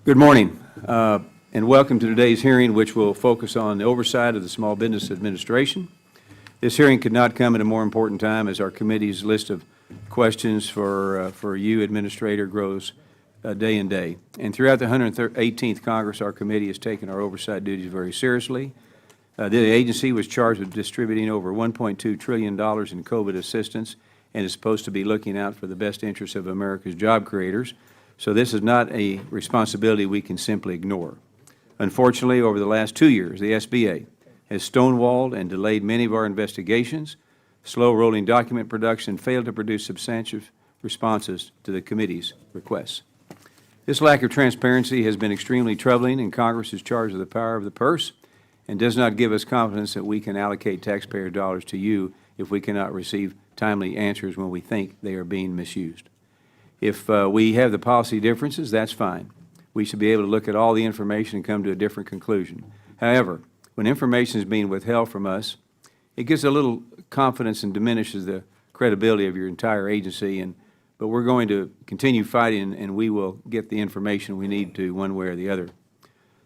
Good morning, and welcome to today's hearing, which will focus on the oversight of the Small Business Administration. This hearing could not come at a more important time as our committee's list of questions for you, Administrator, grows day and day. And throughout the 118th Congress, our committee has taken our oversight duties very seriously. The agency was charged with distributing over $1.2 trillion in COVID assistance and is supposed to be looking out for the best interests of America's job creators. So this is not a responsibility we can simply ignore. Unfortunately, over the last 2 years, the SBA has stonewalled and delayed many of our investigations, slow rolling document production, and failed to produce substantive responses to the committee's requests. This lack of transparency has been extremely troubling, and Congress is charged with the power of the purse and does not give us confidence that we can allocate taxpayer dollars to you if we cannot receive timely answers when we think they are being misused. If we have the policy differences, that's fine. We should be able to look at all the information and come to a different conclusion. However, when information is being withheld from us, it gives a little confidence and diminishes the credibility of your entire agency. But we're going to continue fighting, and we will get the information we need to one way or the other.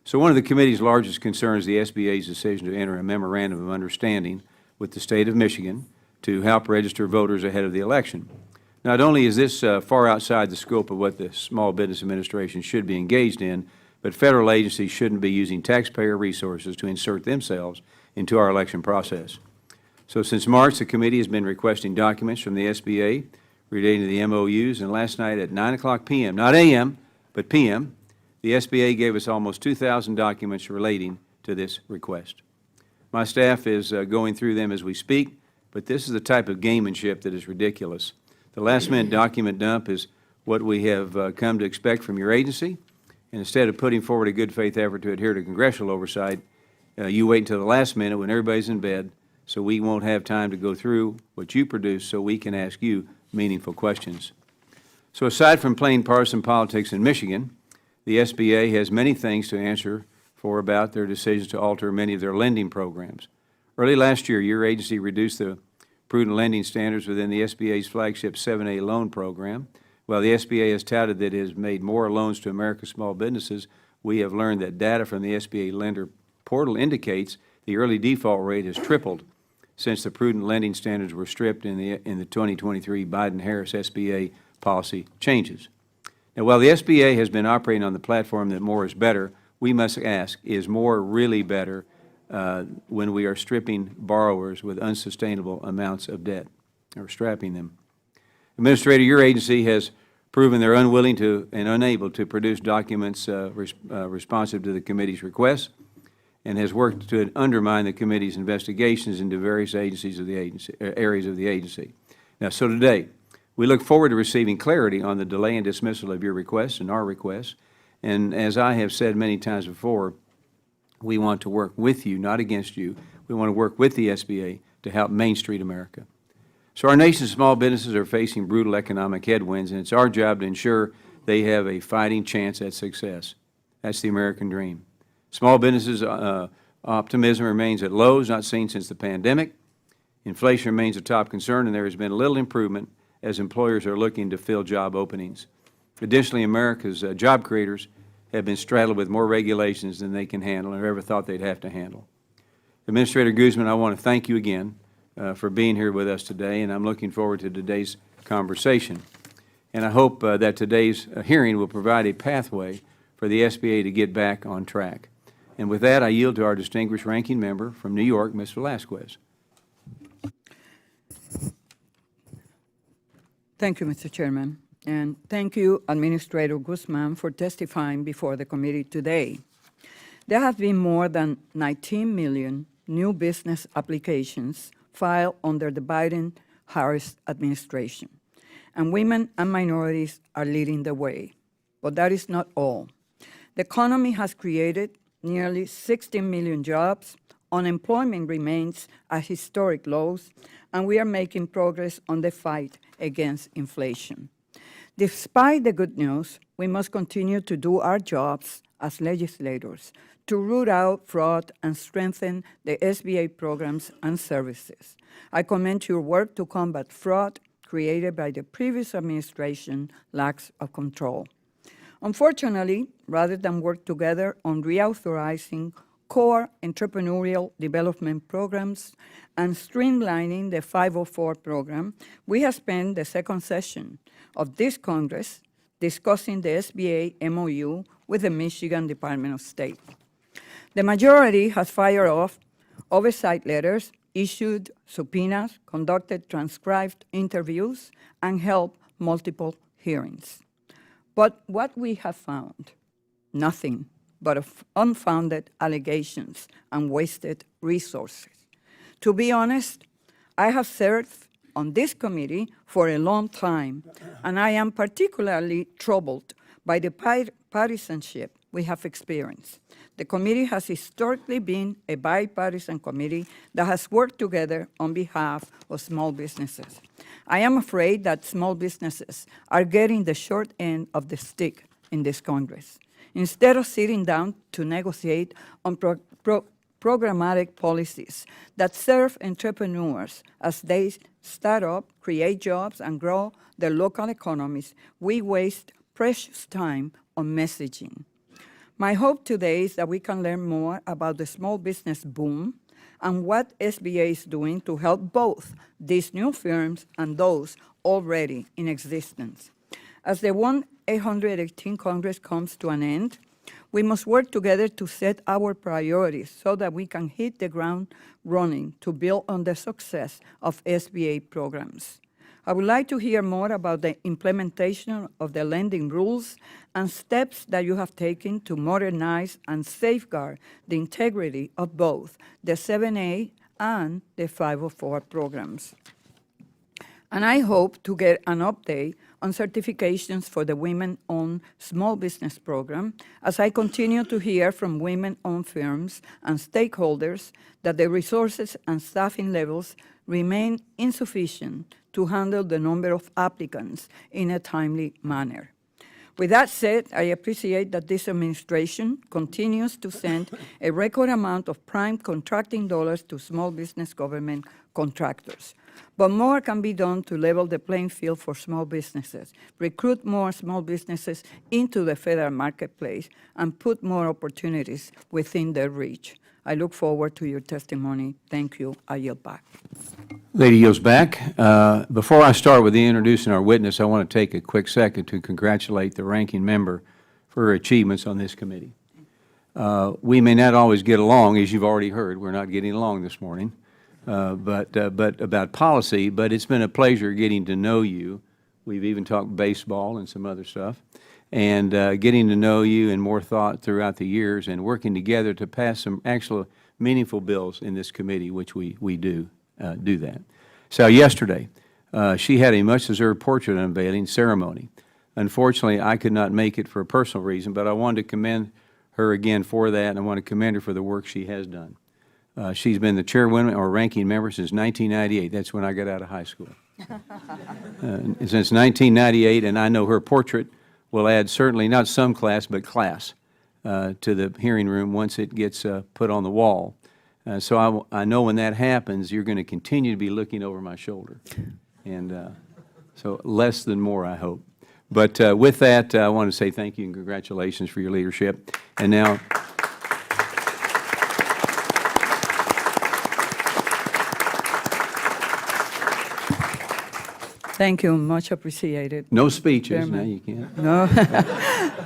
So one of the committee's largest concerns is the SBA's decision to enter a memorandum of understanding with the state of Michigan to help register voters ahead of the election. Not only is this far outside the scope of what the Small Business Administration should be engaged in, but federal agencies shouldn't be using taxpayer resources to insert themselves into our election process. So since March, the committee has been requesting documents from the SBA relating to the MOUs, and last night at 9:00 p.m., not a.m., but p.m., the SBA gave us almost 2,000 documents relating to this request. My staff is going through them as we speak, but this is the type of gamemanship that is ridiculous. The last-minute document dump is what we have come to expect from your agency, and instead of putting forward a good-faith effort to adhere to congressional oversight, you wait until the last minute when everybody's in bed, so we won't have time to go through what you produce so we can ask you meaningful questions. So aside from plain partisan politics in Michigan, the SBA has many things to answer for about their decisions to alter many of their lending programs. Early last year, your agency reduced the prudent lending standards within the SBA's flagship 7A loan program. While the SBA has touted that it has made more loans to America's small businesses, we have learned that data from the SBA lender portal indicates the early default rate has tripled since the prudent lending standards were stripped in the 2023 Biden-Harris SBA policy changes. Now, while the SBA has been operating on the platform that more is better, we must ask, is more really better when we are stripping borrowers with unsustainable amounts of debt, or strapping them? Administrator, your agency has proven they're unwilling to and unable to produce documents responsive to the committee's requests, and has worked to undermine the committee's investigations into various agencies of the agency, areas of the agency. Now, so today, we look forward to receiving clarity on the delay and dismissal of your requests and our requests. And as I have said many times before, we want to work with you, not against you. We want to work with the SBA to help Main Street America. So our nation's small businesses are facing brutal economic headwinds, and it's our job to ensure they have a fighting chance at success. That's the American dream. Small businesses' optimism remains at lows not seen since the pandemic. Inflation remains a top concern, and there has been little improvement as employers are looking to fill job openings. Additionally, America's job creators have been straddled with more regulations than they can handle or ever thought they'd have to handle. Administrator Guzman, I want to thank you again for being here with us today, and I'm looking forward to today's conversation. And I hope that today's hearing will provide a pathway for the SBA to get back on track. And with that, I yield to our distinguished ranking member from New York, Ms. Velasquez. Thank you, Mr. Chairman. And thank you, Administrator Guzman, for testifying before the committee today. There have been more than 19 million new business applications filed under the Biden-Harris administration, and women and minorities are leading the way. But that is not all. The economy has created nearly 16 million jobs, unemployment remains at historic lows, and we are making progress on the fight against inflation. Despite the good news, we must continue to do our jobs as legislators to root out fraud and strengthen the SBA programs and services. I commend your work to combat fraud created by the previous administration lack of control. Unfortunately, rather than work together on reauthorizing core entrepreneurial development programs and streamlining the 504 program, we have spent the second session of this Congress discussing the SBA MOU with the Michigan Department of State. The majority has fired off oversight letters, issued subpoenas, conducted transcribed interviews, and held multiple hearings. But what we have found, nothing but unfounded allegations and wasted resources. To be honest, I have served on this committee for a long time, and I am particularly troubled by the partisanship we have experienced. The committee has historically been a bipartisan committee that has worked together on behalf of small businesses. I am afraid that small businesses are getting the short end of the stick in this Congress. Instead of sitting down to negotiate on programmatic policies that serve entrepreneurs as they start up, create jobs, and grow their local economies, we waste precious time on messaging. My hope today is that we can learn more about the small business boom and what SBA is doing to help both these new firms and those already in existence. As the 1-818 Congress comes to an end, we must work together to set our priorities so that we can hit the ground running to build on the success of SBA programs. I would like to hear more about the implementation of the lending rules and steps that you have taken to modernize and safeguard the integrity of both the 7A and the 504 programs. And I hope to get an update on certifications for the Women-Owned Small Business Program as I continue to hear from women-owned firms and stakeholders that the resources and staffing levels remain insufficient to handle the number of applicants in a timely manner. With that said, I appreciate that this administration continues to send a record amount of prime contracting dollars to small business government contractors. But more can be done to level the playing field for small businesses, recruit more small businesses into the federal marketplace, and put more opportunities within their reach. I look forward to your testimony. Thank you. I yield back. Lady yields back. Before I start with introducing our witness, I want to take a quick second to congratulate the ranking member for her achievements on this committee. We may not always get along, as you've already heard. We're not getting along this morning, but about policy. But it's been a pleasure getting to know you. We've even talked baseball and some other stuff, and getting to know you and more thought throughout the years and working together to pass some actual meaningful bills in this committee, which we do that. So yesterday, she had a much-deserved portrait unveiling ceremony. Unfortunately, I could not make it for a personal reason, but I wanted to commend her again for that, and I want to commend her for the work she has done. She's been the chairwoman or ranking member since 1998. That's when I got out of high school. Since 1998, and I know her portrait will add certainly not some class, but class to the hearing room once it gets put on the wall. So I know when that happens, you're going to continue to be looking over my shoulder. And so less than more, I hope. But with that, I want to say thank you and congratulations for your leadership. And now, thank you. Much appreciated. no speeches. Chairman. No, you can't. No.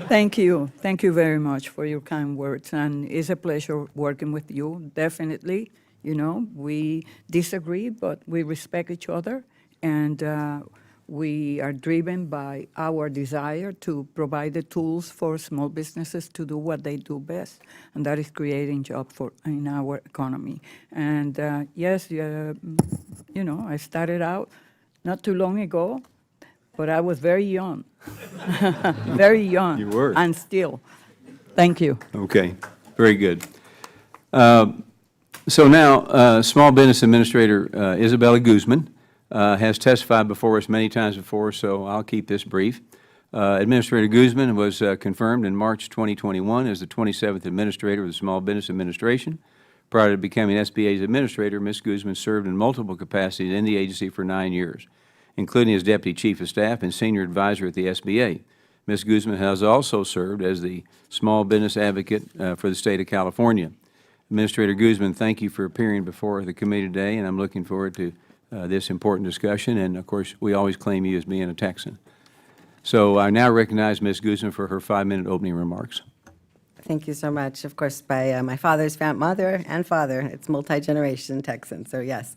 Thank you. Thank you very much for your kind words. And it's a pleasure working with you, definitely. You know, we disagree, but we respect each other. And we are driven by our desire to provide the tools for small businesses to do what they do best, and that is creating jobs in our economy. And yes, you know, I started out not too long ago, but I was very young, very young. You were. And still. Thank you. Okay, very good. So now, Small Business Administrator Isabel Guzman has testified before us many times before, so I'll keep this brief. Administrator Guzman was confirmed in March 2021 as the 27th Administrator of the Small Business Administration. Prior to becoming SBA's Administrator, Ms. Guzman served in multiple capacities in the agency for 9 years, including as Deputy Chief of Staff and Senior Advisor at the SBA. Ms. Guzman has also served as the Small Business Advocate for the state of California. Administrator Guzman, thank you for appearing before the committee today, and I'm looking forward to this important discussion. And, of course, we always claim you as being a Texan. So I now recognize Ms. Guzman for her 5-minute opening remarks. Thank you so much. Of course, by my father's mother and father, it's multi-generation Texan, so yes.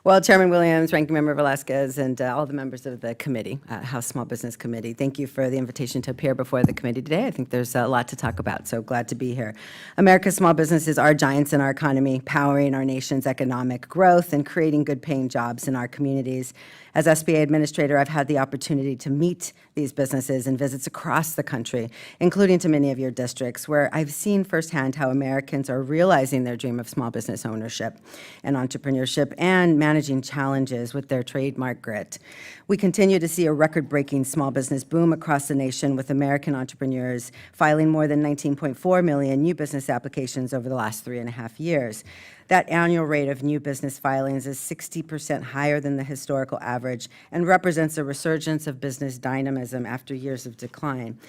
Well, Chairman Williams, Ranking Member Velasquez, and all the members of the committee, House Small Business Committee, thank you for the invitation to appear before the committee today. I think there's a lot to talk about, so glad to be here. America's small businesses are giants in our economy, powering our nation's economic growth and creating good-paying jobs in our communities. As SBA Administrator, I've had the opportunity to meet these businesses in visits across the country, including to many of your districts, where I've seen firsthand how Americans are realizing their dream of small business ownership and entrepreneurship and managing challenges with their trademark grit. We continue to see a record-breaking small business boom across the nation, with American entrepreneurs filing more than 19.4 million new business applications over the last 3.5 years. That annual rate of new business filings is 60% higher than the historical average and represents a resurgence of business dynamism after years of decline.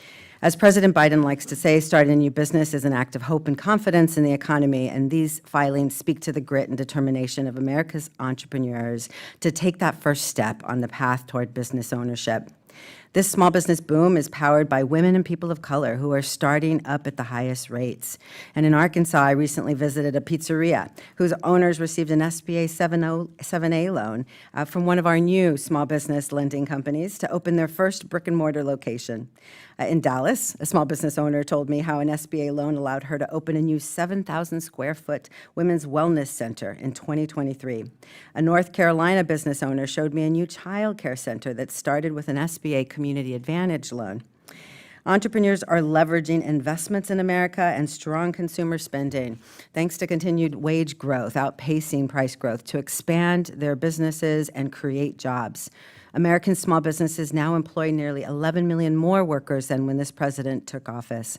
As President Biden likes to say, starting a new business is an act of hope and confidence in the economy, and these filings speak to the grit and determination of America's entrepreneurs to take that first step on the path toward business ownership. This small business boom is powered by women and people of color who are starting up at the highest rates. And in Arkansas, I recently visited a pizzeria whose owners received an SBA 7A loan from one of our new small business lending companies to open their first brick-and-mortar location. In Dallas, a small business owner told me how an SBA loan allowed her to open a new 7,000-square-foot women's wellness center in 2023. A North Carolina business owner showed me a new child care center that started with an SBA Community Advantage loan. Entrepreneurs are leveraging investments in America and strong consumer spending, thanks to continued wage growth outpacing price growth, to expand their businesses and create jobs. American small businesses now employ nearly 11 million more workers than when this president took office.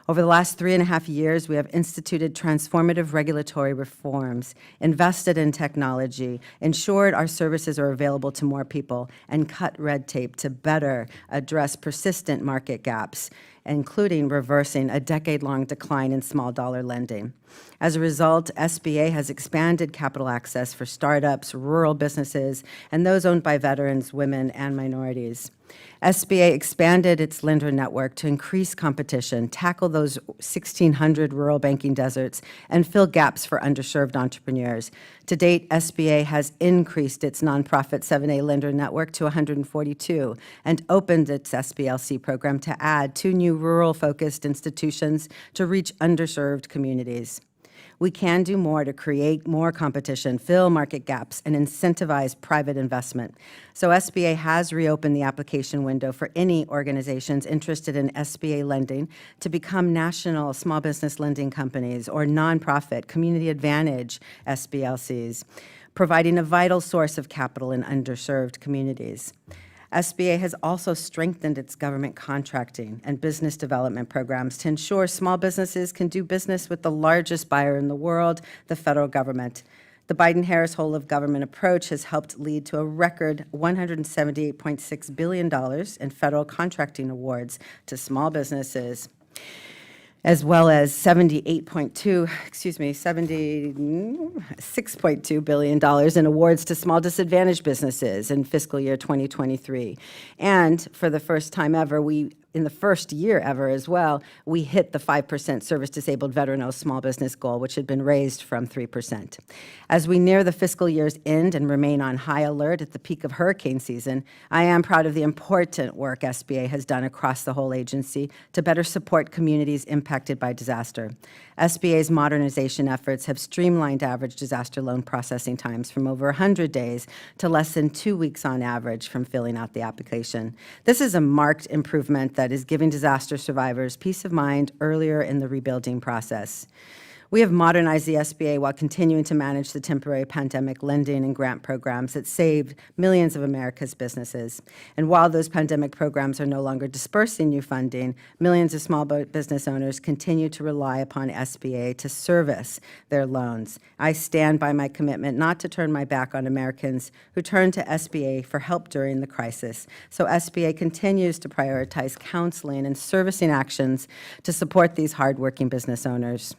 Over the last 3.5 years, we have instituted transformative regulatory reforms, invested in technology, ensured our services are available to more people, and cut red tape to better address persistent market gaps, including reversing a decade-long decline in small dollar lending. As a result, SBA has expanded capital access for startups, rural businesses, and those owned by veterans, women, and minorities. SBA expanded its lender network to increase competition, tackle those 1,600 rural banking deserts, and fill gaps for underserved entrepreneurs. To date, SBA has increased its nonprofit 7A lender network to 142 and opened its SBLC program to add 2 new rural-focused institutions to reach underserved communities. We can do more to create more competition, fill market gaps, and incentivize private investment. So SBA has reopened the application window for any organizations interested in SBA lending to become national small business lending companies or nonprofit community advantage SBLCs, providing a vital source of capital in underserved communities. SBA has also strengthened its government contracting and business development programs to ensure small businesses can do business with the largest buyer in the world, the federal government. The Biden-Harris whole-of-government approach has helped lead to a record $178.6 billion in federal contracting awards to small businesses, as well as $76.2 billion in awards to small disadvantaged businesses in fiscal year 2023. And for the first time ever, in the first year ever as well, we hit the 5% service-disabled veteran-owned small business goal, which had been raised from 3%. As we near the fiscal year's end and remain on high alert at the peak of hurricane season, I am proud of the important work SBA has done across the whole agency to better support communities impacted by disaster. SBA's modernization efforts have streamlined average disaster loan processing times from over 100 days to less than 2 weeks on average from filling out the application. This is a marked improvement that is giving disaster survivors peace of mind earlier in the rebuilding process. We have modernized the SBA while continuing to manage the temporary pandemic lending and grant programs that saved millions of America's businesses. And while those pandemic programs are no longer dispersing new funding, millions of small business owners continue to rely upon SBA to service their loans. I stand by my commitment not to turn my back on Americans who turn to SBA for help during the crisis. So SBA continues to prioritize counseling and servicing actions to support these hardworking business owners.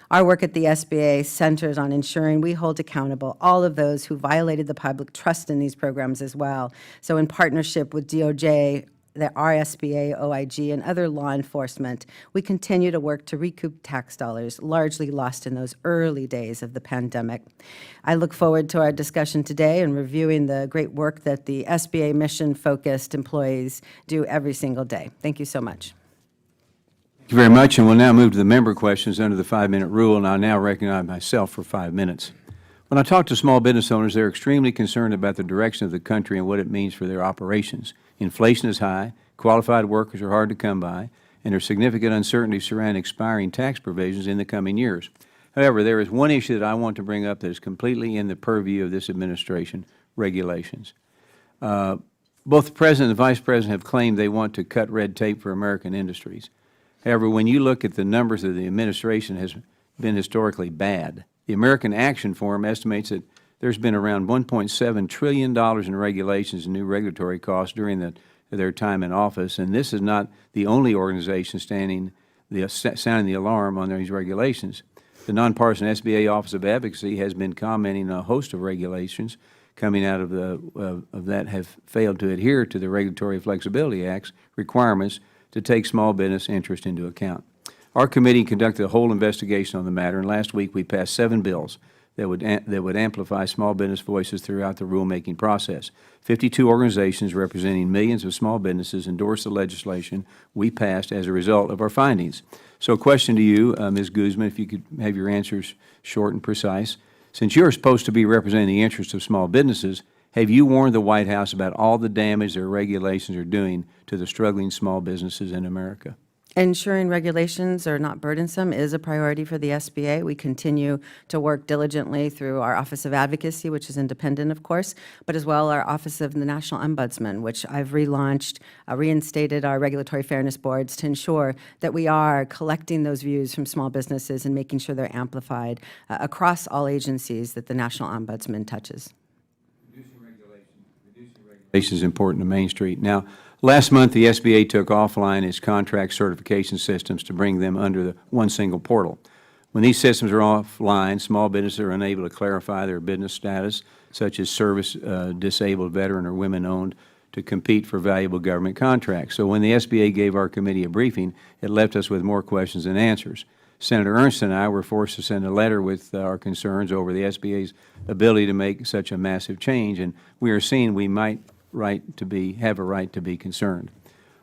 Our work at the SBA centers on ensuring we hold accountable all of those who violated the public trust in these programs as well. So in partnership with DOJ, the RSBA, OIG, and other law enforcement, we continue to work to recoup tax dollars largely lost in those early days of the pandemic. I look forward to our discussion today and reviewing the great work that the SBA mission-focused employees do every single day. Thank you so much. Thank you very much, and we'll now move to the member questions under the 5-minute rule, and I now recognize myself for 5 minutes. When I talk to small business owners, they're extremely concerned about the direction of the country and what it means for their operations. Inflation is high, qualified workers are hard to come by, and there's significant uncertainty surrounding expiring tax provisions in the coming years. However, there is one issue that I want to bring up that is completely in the purview of this administration: regulations. Both the President and the Vice President have claimed they want to cut red tape for American industries. However, when you look at the numbers of the administration has been historically bad. The American Action Forum estimates that there's been around $1.7 trillion in regulations and new regulatory costs during their time in office, and this is not the only organization sounding the alarm on these regulations. The nonpartisan SBA Office of Advocacy has been commenting on a host of regulations coming out of that have failed to adhere to the Regulatory Flexibility Act's requirements to take small business interest into account. Our committee conducted a whole investigation on the matter, and last week we passed 7 bills that would amplify small business voices throughout the rulemaking process. 52 organizations representing millions of small businesses endorsed the legislation we passed as a result of our findings. So a question to you, Ms. Guzman, if you could have your answers short and precise. Since you're supposed to be representing the interests of small businesses, have you warned the White House about all the damage their regulations are doing to the struggling small businesses in America? Ensuring regulations are not burdensome is a priority for the SBA. We continue to work diligently through our Office of Advocacy, which is independent, of course, but as well our Office of the National Ombudsman, which I've relaunched, reinstated our regulatory fairness boards to ensure that we are collecting those views from small businesses and making sure they're amplified across all agencies that the National Ombudsman touches. Reducing regulation is important to Main Street. Now, last month, the SBA took offline its contract certification systems to bring them under the one single portal. When these systems are offline, small businesses are unable to clarify their business status, such as service disabled, veteran, or women-owned, to compete for valuable government contracts. So when the SBA gave our committee a briefing, it left us with more questions than answers. Senator Ernst and I were forced to send a letter with our concerns over the SBA's ability to make such a massive change, and we are seeing we might have a right to be concerned.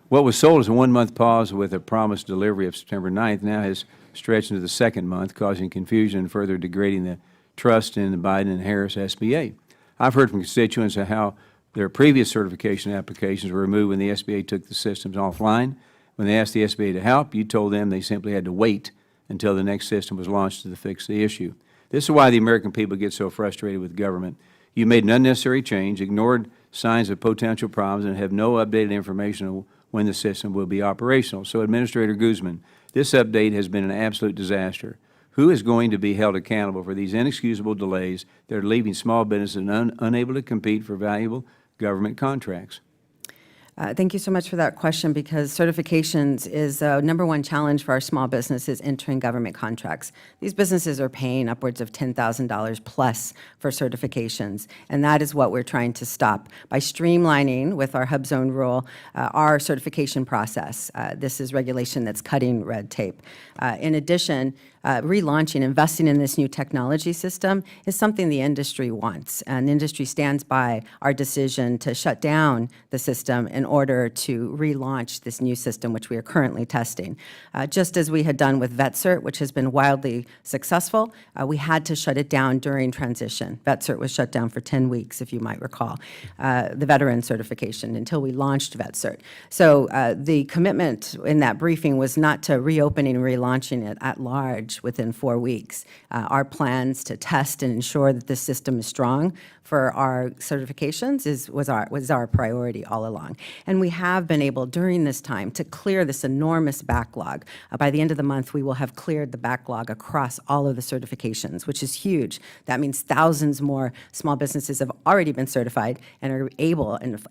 What was sold as a 1-month pause with a promised delivery of September 9th now has stretched into the 2nd month, causing confusion and further degrading the trust in the Biden and Harris SBA. I've heard from constituents of how their previous certification applications were removed when the SBA took the systems offline. When they asked the SBA to help, you told them they simply had to wait until the next system was launched to fix the issue. This is why the American people get so frustrated with government. You made an unnecessary change, ignored signs of potential problems, and have no updated information on when the system will be operational. So, Administrator Guzman, this update has been an absolute disaster. Who is going to be held accountable for these inexcusable delays that are leaving small businesses unable to compete for valuable government contracts? Thank you so much for that question, because certifications is a #1 challenge for our small businesses entering government contracts. These businesses are paying upwards of $10,000 plus for certifications, and that is what we're trying to stop by streamlining with our hub zone rule our certification process. This is regulation that's cutting red tape. In addition, relaunching, investing in this new technology system is something the industry wants, and the industry stands by our decision to shut down the system in in order to relaunch this new system, which we are currently testing. Just as we had done with VetCert, which has been wildly successful, we had to shut it down during transition. VetCert was shut down for 10 weeks, if you might recall, the veteran certification, until we launched VetCert. So the commitment in that briefing was not to reopening and relaunching it at large within 4 weeks. Our plans to test and ensure that the system is strong for our certifications was our priority all along. And we have been able, during this time, to clear this enormous backlog. By the end of the month, we will have cleared the backlog across all of the certifications, which is huge. That means thousands more small businesses have already been certified and are able and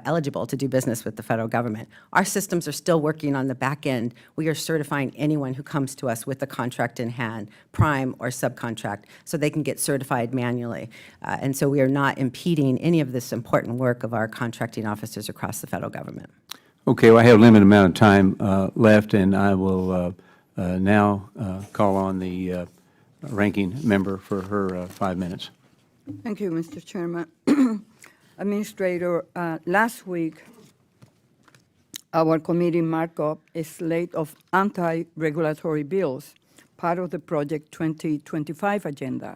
eligible to do business with the federal government. Our systems are still working on the back end. We are certifying anyone who comes to us with a contract in hand, prime or subcontract, so they can get certified manually. And so we are not impeding any of this important work of our contracting officers across the federal government. Okay, well, I have a limited amount of time left, and I will now call on the ranking member for her 5 minutes. Thank you, Mr. Chairman. Administrator, last week, our committee marked up a slate of anti-regulatory bills, part of the Project 2025 agenda.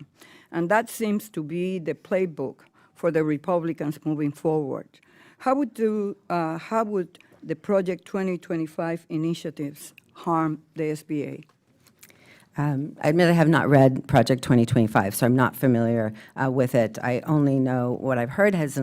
And that seems to be the playbook for the Republicans moving forward. How would the Project 2025 initiatives harm the SBA? I admit I have not read Project 2025, so I'm not familiar with it. I only know what I've heard has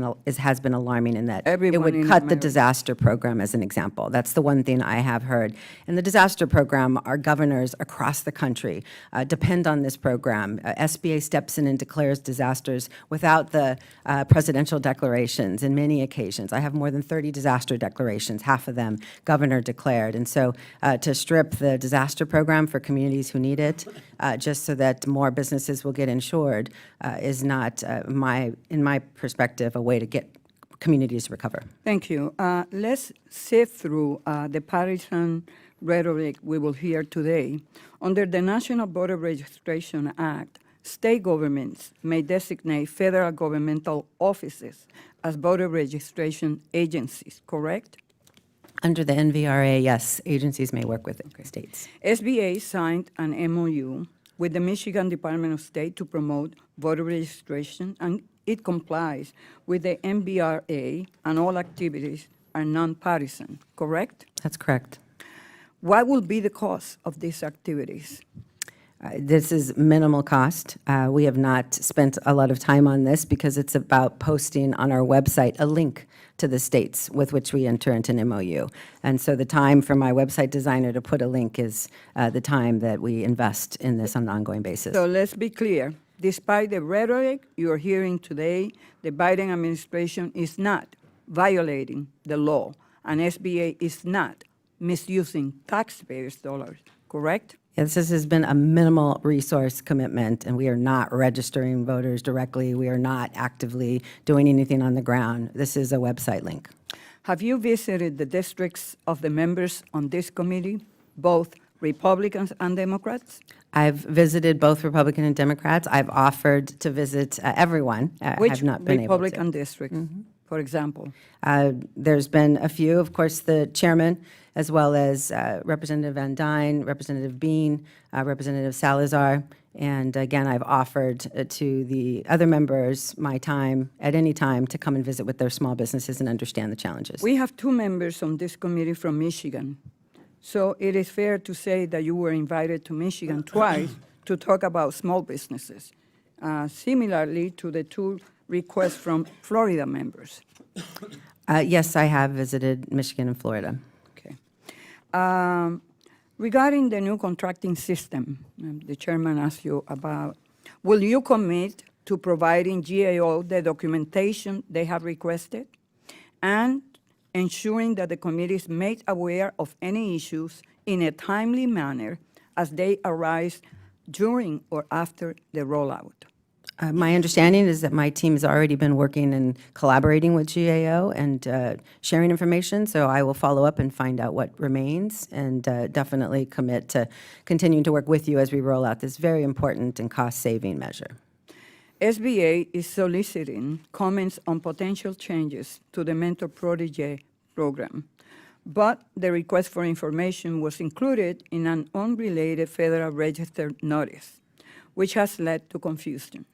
been alarming in that it would cut the disaster program, as an example. That's the one thing I have heard. In the disaster program, our governors across the country depend on this program. SBA steps in and declares disasters without the presidential declarations in many occasions. I have more than 30 disaster declarations, half of them governor declared. And so to strip the disaster program for communities who need it, just so that more businesses will get insured, is not, in my perspective, a way to get communities to recover. Thank you. Let's sift through the partisan rhetoric we will hear today. Under the National Voter Registration Act, state governments may designate federal governmental offices as voter registration agencies, correct? Under the NVRA, yes, agencies may work with states. SBA signed an MOU with the Michigan Department of State to promote voter registration, and it complies with the NVRA, and all activities are nonpartisan, correct? That's correct. What will be the cost of these activities? This is minimal cost. We have not spent a lot of time on this because it's about posting on our website a link to the states with which we enter into an MOU. And so the time for my website designer to put a link is the time that we invest in this on an ongoing basis. So let's be clear. Despite the rhetoric you're hearing today, the Biden administration is not violating the law, and SBA is not misusing taxpayers' dollars, correct? Yes, this has been a minimal resource commitment, and we are not registering voters directly. We are not actively doing anything on the ground. This is a website link. Have you visited the districts of the members on this committee, both Republicans and Democrats? I've visited both Republican and Democrats. I've offered to visit everyone. Which I've not been Republican able to. district, for example? There's been a few, of course, the chairman, as well as Representative Van Dyne, Representative Bean, Representative Salazar. And again, I've offered to the other members my time, at any time, to come and visit with their small businesses and understand the challenges. We have two members on this committee from Michigan. So it is fair to say that you were invited to Michigan twice to talk about small businesses, similarly to the two requests from Florida members. Yes, I have visited Michigan and Florida. Okay. Regarding the new contracting system, the chairman asked you about, will you commit to providing GAO the documentation they have requested and ensuring that the committee is made aware of any issues in a timely manner as they arise during or after the rollout? My understanding is that my team has already been working and collaborating with GAO and sharing information, so I will follow up and find out what remains and definitely commit to continuing to work with you as we roll out this very important and cost-saving measure. SBA is soliciting comments on potential changes to the mentor protege program. But the request for information was included in an unrelated Federal Register notice, which has led to confusion.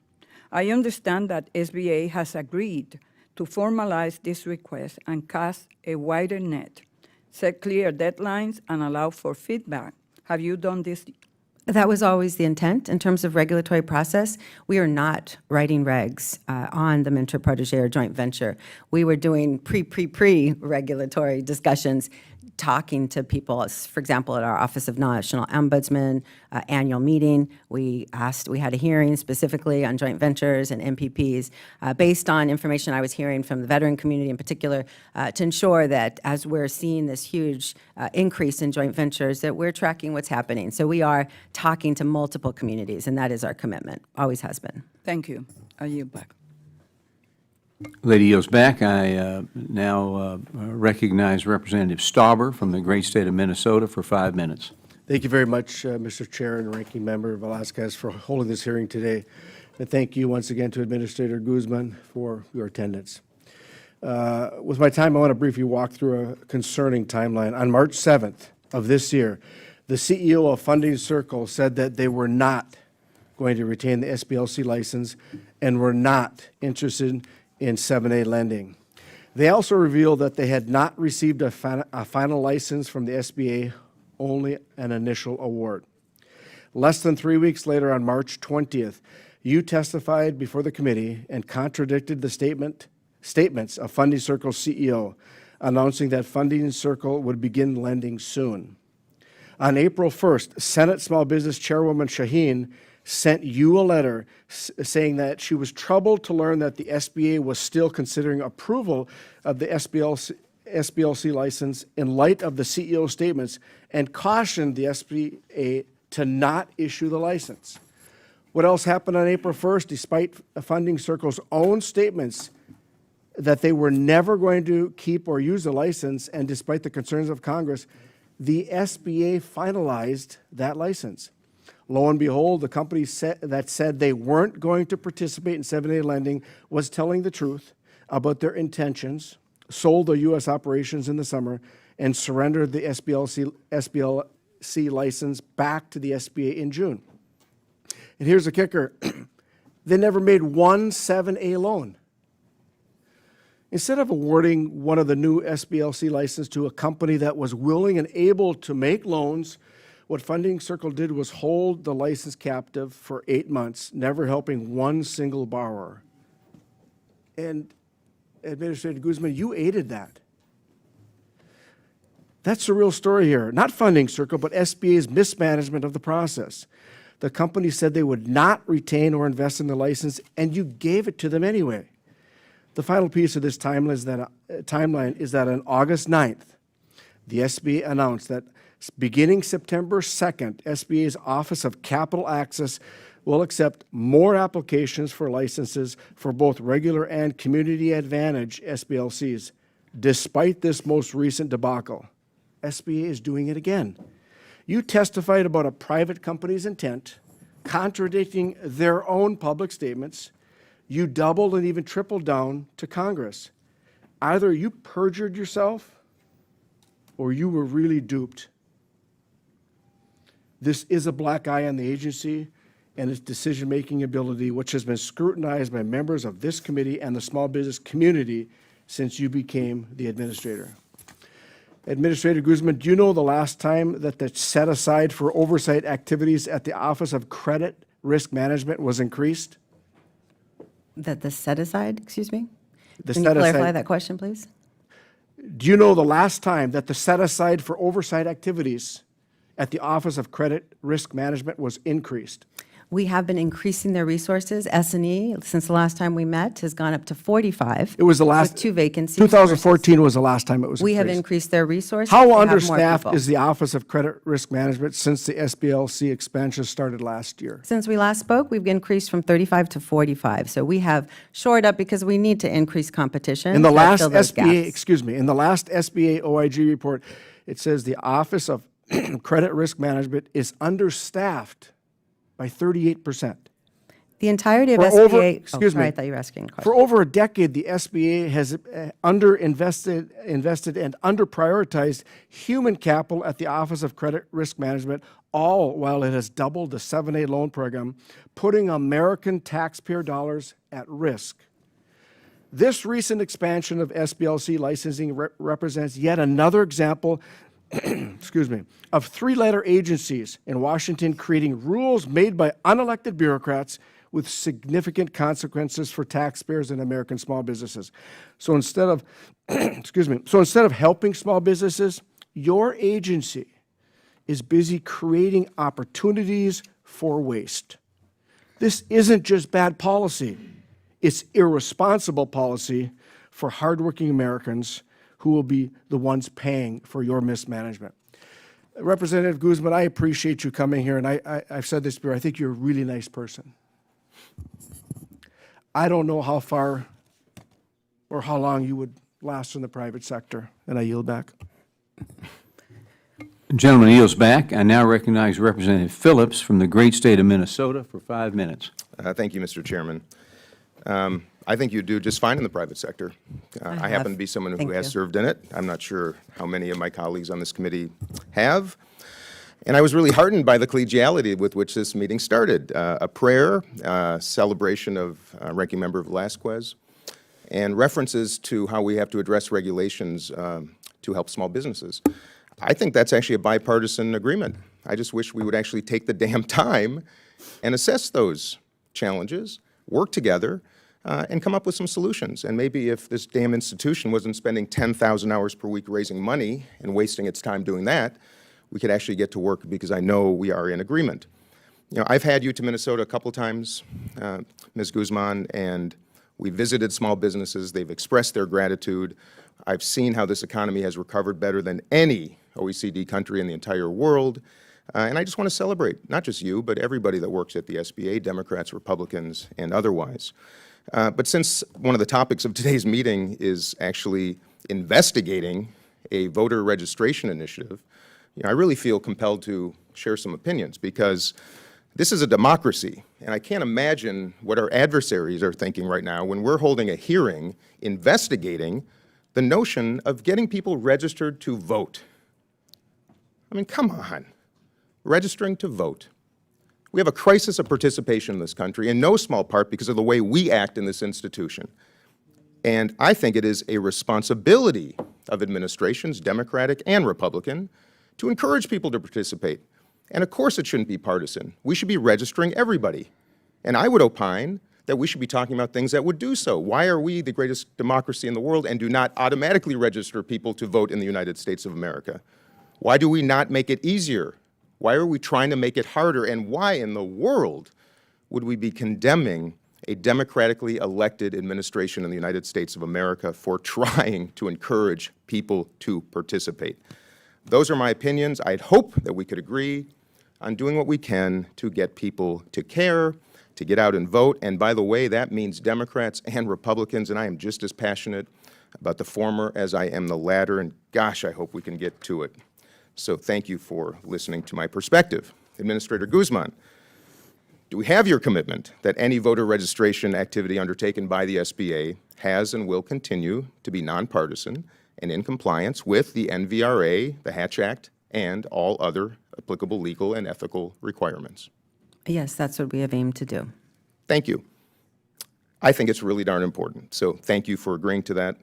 I understand that SBA has agreed to formalize this request and cast a wider net, set clear deadlines, and allow for feedback. Have you done this? That was always the intent in terms of regulatory process. We are not writing regs on the mentor-protege or joint venture. We were doing pre-regulatory discussions, talking to people. For example, at our Office of National Ombudsman annual meeting, we had a hearing specifically on joint ventures and MPPs based on information I was hearing from the veteran community in particular to ensure that as we're seeing this huge increase in joint ventures, that we're tracking what's happening. So we are talking to multiple communities, and that is our commitment, always has been. Thank you. I yield back. Lady yields back. I now recognize Representative Stauber from the great state of Minnesota for 5 minutes. Thank you very much, Mr. Chair and Ranking Member Velasquez, for holding this hearing today. And thank you once again to Administrator Guzman for your attendance. With my time, I want to briefly walk through a concerning timeline. On March 7th of this year, the CEO of Funding Circle said that they were not going to retain the SBLC license and were not interested in 7A lending. They also revealed that they had not received a final license from the SBA, only an initial award. Less than 3 weeks later, on March 20th, you testified before the committee and contradicted the statements of Funding Circle's CEO, announcing that Funding Circle would begin lending soon. On April 1st, Senate Small Business Chairwoman Shaheen sent you a letter saying that she was troubled to learn that the SBA was still considering approval of the SBLC license in light of the CEO's statements and cautioned the SBA to not issue the license. What else happened on April 1st? Despite Funding Circle's own statements that they were never going to keep or use the license, and despite the concerns of Congress, the SBA finalized that license. Lo and behold, the company that said they weren't going to participate in 7A lending was telling the truth about their intentions, sold their U.S. operations in the summer, and surrendered the SBLC license back to the SBA in June. And here's the kicker. They never made one 7A loan. Instead of awarding one of the new SBLC license to a company that was willing and able to make loans, what Funding Circle did was hold the license captive for 8 months, never helping one single borrower. And Administrator Guzman, you aided that. That's the real story here. Not Funding Circle, but SBA's mismanagement of the process. The company said they would not retain or invest in the license, and you gave it to them anyway. The final piece of this timeline is that on August 9th, the SBA announced that beginning September 2nd, SBA's Office of Capital Access will accept more applications for licenses for both regular and Community Advantage SBLCs. Despite this most recent debacle, SBA is doing it again. You testified about a private company's intent, contradicting their own public statements. You doubled and even tripled down to Congress. Either you perjured yourself or you were really duped. This is a black eye on the agency and its decision-making ability, which has been scrutinized by members of this committee and the small business community since you became the administrator. Administrator Guzman, do you know the last time that the set aside for oversight activities at the Office of Credit Risk Management was increased? That the set aside, excuse me? The Can you set clarify aside- that question, please? Do you know the last time that the set aside for oversight activities at the Office of Credit Risk Management was increased? We have been increasing their resources. S&E, since the last time we met, has gone up to 45. It was the last. With 2 vacancies. 2014 was the last time it was We have increased. increased their resources. How They have more understaffed people. is the Office of Credit Risk Management since the SBLC expansion started last year? Since we last spoke, we've increased from 35 to 45. So we have shored up because we need to increase competition. In the to last fill those SBA, gaps. excuse me, in the last SBA OIG report, it says the Office of Credit Risk Management is understaffed by 38%. The entirety of For SBA. over- excuse sorry, me. I thought you were asking a question. For over a decade, the SBA has invested and under-prioritized human capital at the Office of Credit Risk Management, all while it has doubled the 7(a) loan program, putting American taxpayer dollars at risk. This recent expansion of SBLC licensing represents yet another example excuse me, of three-letter agencies in Washington creating rules made by unelected bureaucrats with significant consequences for taxpayers and American small businesses. So instead of, instead of helping small businesses, your agency is busy creating opportunities for waste. This isn't just bad policy. It's irresponsible policy for hardworking Americans who will be the ones paying for your mismanagement. Representative Guzman, I appreciate you coming here, and I've said this before, I think you're a really nice person. I don't know how far or how long you would last in the private sector, and I yield back. The gentleman yields back. I now recognize Representative Phillips from the great state of Minnesota for 5 minutes. Thank you, Mr. Chairman. I think you do just fine in the private sector. I happen to be someone who has served in it. I'm not sure how many of my colleagues on this committee have. And I was really heartened by the collegiality with which this meeting started. A prayer, celebration of Ranking Member Velasquez, and references to how we have to address regulations to help small businesses. I think that's actually a bipartisan agreement. I just wish we would actually take the damn time and assess those challenges, work together, and come up with some solutions. And maybe if this damn institution wasn't spending 10,000 hours per week raising money and wasting its time doing that, we could actually get to work, because I know we are in agreement. You know, I've had you to Minnesota a couple times, Ms. Guzman, and we visited small businesses. They've expressed their gratitude. I've seen how this economy has recovered better than any OECD country in the entire world. And I just want to celebrate, not just you, but everybody that works at the SBA, Democrats, Republicans, and otherwise. But since one of the topics of today's meeting is actually investigating a voter registration initiative, you know, I really feel compelled to share some opinions, because this is a democracy, and I can't imagine what our adversaries are thinking right now when we're holding a hearing investigating the notion of getting people registered to vote. I mean, come on. Registering to vote. We have a crisis of participation in this country, in no small part because of the way we act in this institution. And I think it is a responsibility of administrations, Democratic and Republican, to encourage people to participate. And of course it shouldn't be partisan. We should be registering everybody. And I would opine that we should be talking about things that would do so. Why are we the greatest democracy in the world and do not automatically register people to vote in the United States of America? Why do we not make it easier? Why are we trying to make it harder? And why in the world would we be condemning a democratically elected administration in the United States of America for trying to encourage people to participate? Those are my opinions. I'd hope that we could agree on doing what we can to get people to care, to get out and vote. And by the way, that means Democrats and Republicans, and I am just as passionate about the former as I am the latter, and gosh, I hope we can get to it. So thank you for listening to my perspective. Administrator Guzman, do we have your commitment that any voter registration activity undertaken by the SBA has and will continue to be nonpartisan and in compliance with the NVRA, the Hatch Act, and all other applicable legal and ethical requirements? Yes, that's what we have aimed to do. Thank you. I think it's really darn important, so thank you for agreeing to that.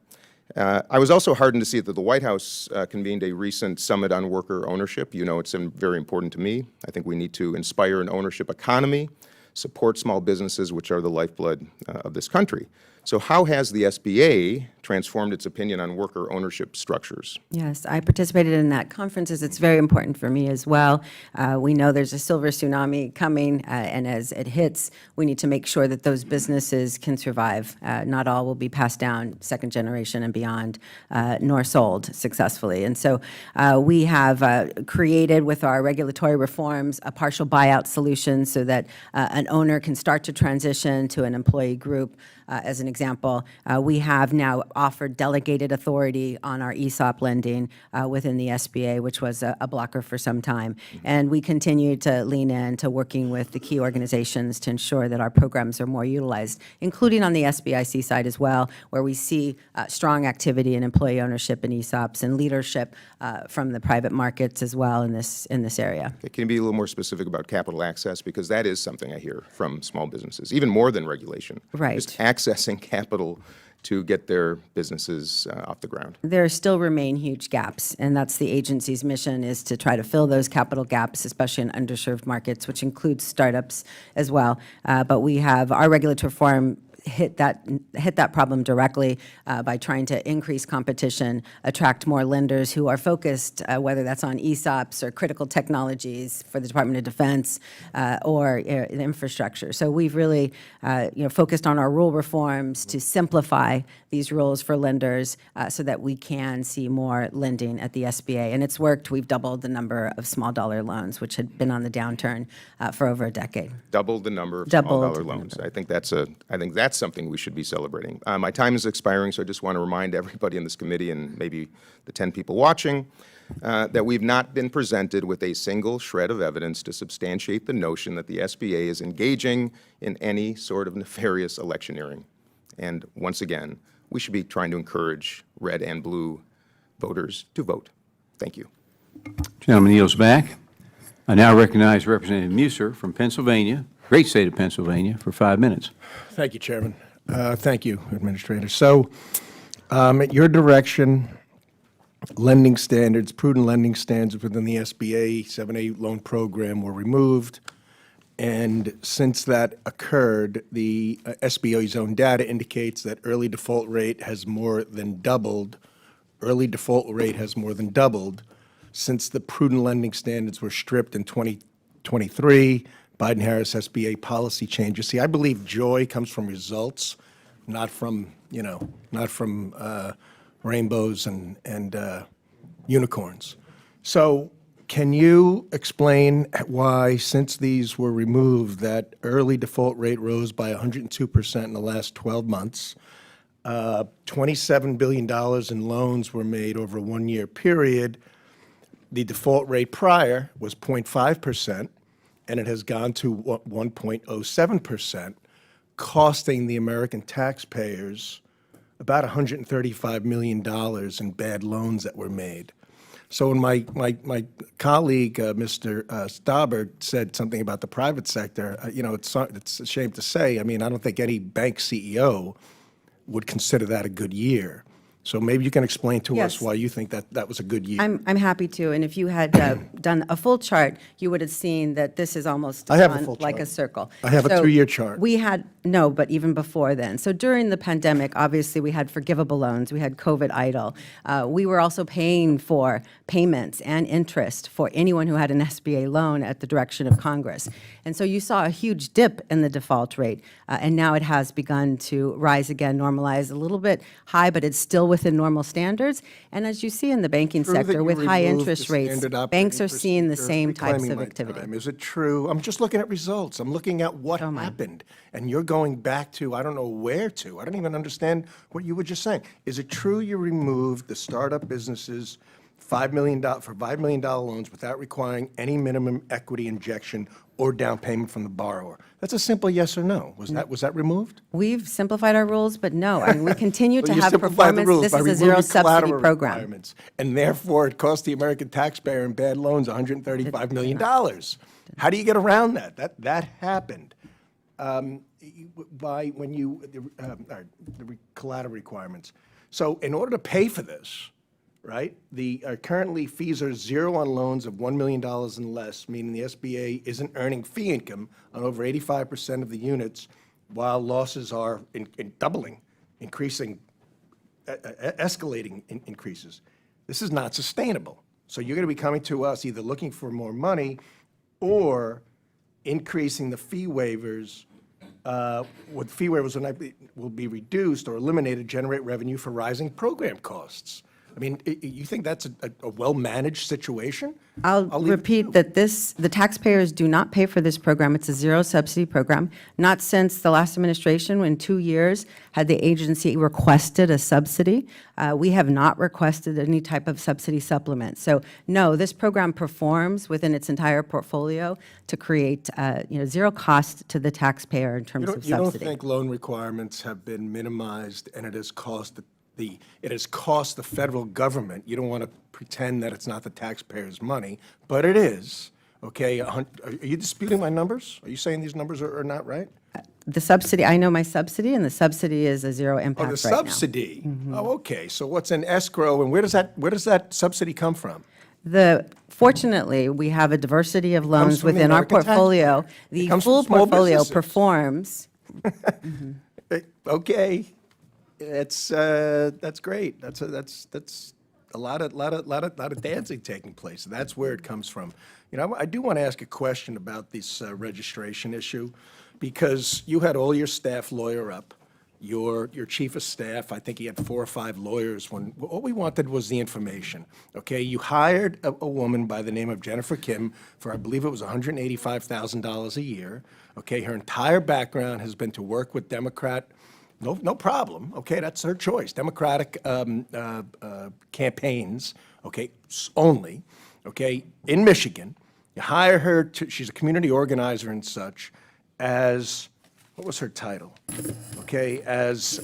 I was also heartened to see that the White House convened a recent summit on worker ownership. You know, it's very important to me. I think we need to inspire an ownership economy, support small businesses, which are the lifeblood of this country. So how has the SBA transformed its opinion on worker ownership structures? Yes, I participated in that conference, as it's very important for me as well. We know there's a silver tsunami coming, and as it hits, we need to make sure that those businesses can survive. Not all will be passed down second generation and beyond, nor sold successfully. And so we have created, with our regulatory reforms, a partial buyout solution so that an owner can start to transition to an employee group as an example. We have now offered delegated authority on our ESOP lending within the SBA, which was a blocker for some time. And we continue to lean into working with the key organizations to ensure that our programs are more utilized, including on the SBIC side as well, where we see strong activity in employee ownership in ESOPs and leadership from the private markets as well in this area. Can you be a little more specific about capital access? Because that is something I hear from small businesses, even more than regulation. Right. Just accessing capital to get their businesses off the ground. There still remain huge gaps, and that's the agency's mission, is to try to fill those capital gaps, especially in underserved markets, which includes startups as well. But we have our regulatory reform hit that problem directly by trying to increase competition, attract more lenders who are focused, whether that's on ESOPs or critical technologies for the Department of Defense or the infrastructure. So we've really focused on our rule reforms to simplify these rules for lenders so that we can see more lending at the SBA. And it's worked. We've doubled the number of small dollar loans, which had been on the downturn for over a decade. Doubled the number of small dollar loans. I think that's something we should be celebrating. My time is expiring, so I just want to remind everybody in this committee and maybe the 10 people watching that we've not been presented with a single shred of evidence to substantiate the notion that the SBA is engaging in any sort of nefarious electioneering. And once again, we should be trying to encourage red and blue voters to vote. Thank you. Gentleman yields back. I now recognize Representative Musser from Pennsylvania, great state of Pennsylvania, for 5 minutes. Thank you, Chairman. Thank you, Administrator. So, at your direction, lending standards, prudent lending standards within the SBA 7(a) loan program were removed. And since that occurred, the SBA's own data indicates that early default rate has more than doubled. Early default rate has more than doubled since the prudent lending standards were stripped in 2023. Biden-Harris SBA policy changes. See, I believe joy comes from results, not from rainbows and unicorns. So, can you explain why, since these were removed, that early default rate rose by 102% in the last 12 months? $27 billion in loans were made over a one-year period. The default rate prior was 0.5%. And it has gone to 1.07%, costing the American taxpayers about $135 million in bad loans that were made. So when my colleague, Mr. Stauber, said something about the private sector, it's a shame to say. I mean, I don't think any bank CEO would consider that a good year. So maybe you can explain to us why you think that was a good year. I'm happy to. And if you had done a full chart, you would have seen that this is almost I have a full like chart. a circle. I have a 2-year chart. But even before then. So during the pandemic, obviously, we had forgivable loans. We had COVID idle. We were also paying for payments and interest for anyone who had an SBA loan at the direction of Congress. And so you saw a huge dip in the default rate. And now it has begun to rise again, normalize a little bit high, but it's still within normal standards. And as you see in the banking sector, with high interest rates, banks are seeing the same types of activity. Is it true? I'm just looking at results. I'm looking at what happened. And you're going back to, I don't know where to. I don't even understand what you were just saying. Is it true you removed the startup businesses for $5 million loans without requiring any minimum equity injection or down payment from the borrower? That's a simple yes or no. Was that removed? We've simplified our rules, but no. I mean, we continue to Well, you have simplified the performance. rules This by is a removing zero subsidy collateral program. requirements, and therefore it cost the American taxpayer in bad loans $135 million. How do you get around that? That happened. By when you the collateral requirements. So in order to pay for this, right? Currently fees are zero on loans of $1 million and less, meaning the SBA isn't earning fee income on over 85% of the units, while losses are doubling, increasing, escalating increases. This is not sustainable. So you're going to be coming to us either looking for more money or increasing the fee waivers. Fee waivers will be reduced or eliminated to generate revenue for rising program costs. I mean, you think that's a well-managed situation? I'll leave it to repeat you. that the taxpayers do not pay for this program. It's a zero subsidy program. Not since the last administration, in 2 years, had the agency requested a subsidy. We have not requested any type of subsidy supplement. So no, this program performs within its entire portfolio to create, zero cost to the taxpayer in terms of You don't subsidy. think loan requirements have been minimized and it has cost the federal government, you don't want to pretend that it's not the taxpayers' money, but it is, okay? Are you disputing my numbers? Are you saying these numbers are not right? The subsidy, I know my subsidy, and the subsidy is a zero Oh, impact the right now. subsidy? Oh, okay, so what's in escrow, and where does that subsidy come from? Fortunately, we have a diversity of loans from the within our American taxpayer. portfolio. It The comes from full small portfolio businesses. performs. Okay, that's great. That's a lot of dancing taking place. That's where it comes from. You know, I do want to ask a question about this registration issue, because you had all your staff lawyer up. Your chief of staff, I think he had 4 or 5 lawyers when all we wanted was the information. Okay, you hired a woman by the name of Jennifer Kim for, I believe it was $185,000 a year. Okay, her entire background has been to work with Democrat. No problem. Okay, that's her choice. Democratic campaigns. Okay, only. Okay, in Michigan, you hire her. She's a community organizer and such. As what was her title? Okay, as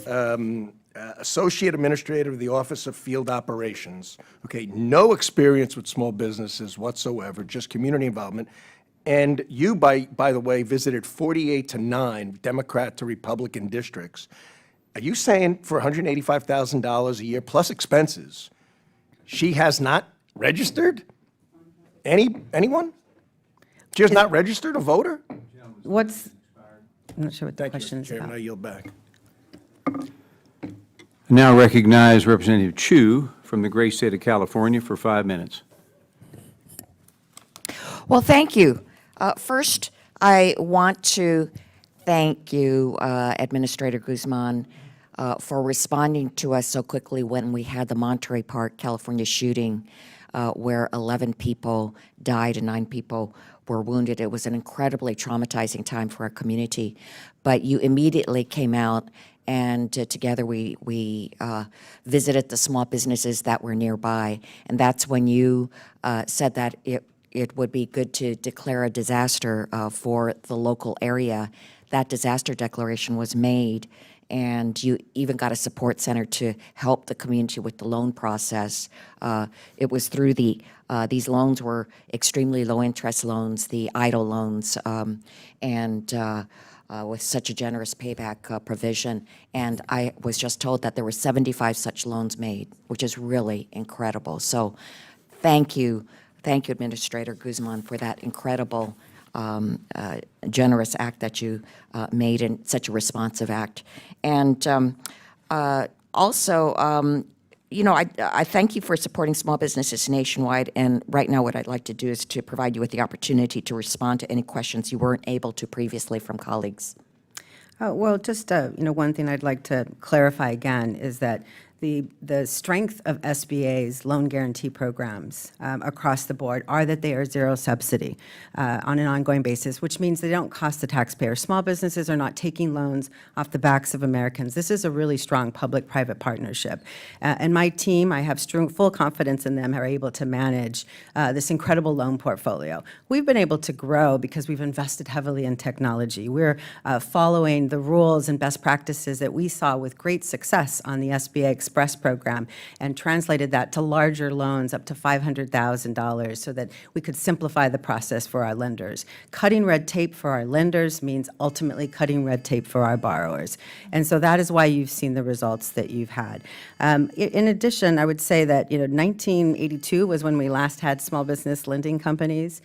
associate administrator of the Office of Field Operations. Okay, no experience with small businesses whatsoever, just community involvement. And you, by the way, visited 48 to 9 Democrat to Republican districts. Are you saying for $185,000 a year plus expenses, she has not registered? Anyone? She has not registered a voter? I'm not sure what the Thank you, question Mr. is Chairman. about. I yield back. I now recognize Representative Chu from the great state of California for 5 minutes. Well, thank you. First, I want to thank you, Administrator Guzman, for responding to us so quickly when we had the Monterey Park, California shooting, where 11 people died and 9 people were wounded. It was an incredibly traumatizing time for our community. But you immediately came out, and together we visited the small businesses that were nearby. And that's when you said that it would be good to declare a disaster for the local area. That disaster declaration was made, and you even got a support center to help the community with the loan process. It was through these loans were extremely low-interest loans, the EIDL loans, and with such a generous payback provision. And I was just told that there were 75 such loans made, which is really incredible. So thank you, Administrator Guzman, for that incredible generous act that you made, and such a responsive act. And also, I thank you for supporting small businesses nationwide. And right now what I'd like to do is to provide you with the opportunity to respond to any questions you weren't able to previously from colleagues. Well, just, one thing I'd like to clarify again is that the strength of SBA's loan guarantee programs across the board are that they are zero subsidy on an ongoing basis, which means they don't cost the taxpayer. Small businesses are not taking loans off the backs of Americans. This is a really strong public-private partnership. And my team, I have full confidence in them, are able to manage this incredible loan portfolio. We've been able to grow because we've invested heavily in technology. We're following the rules and best practices that we saw with great success on the SBA Express program, and translated that to larger loans up to $500,000 so that we could simplify the process for our lenders. Cutting red tape for our lenders means ultimately cutting red tape for our borrowers. And so that is why you've seen the results that you've had. In addition, I would say that 1982 was when we last had small business lending companies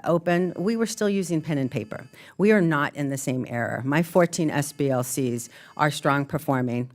open. We were still using pen and paper. We are not in the same era. My 14 SBLCs are strong performing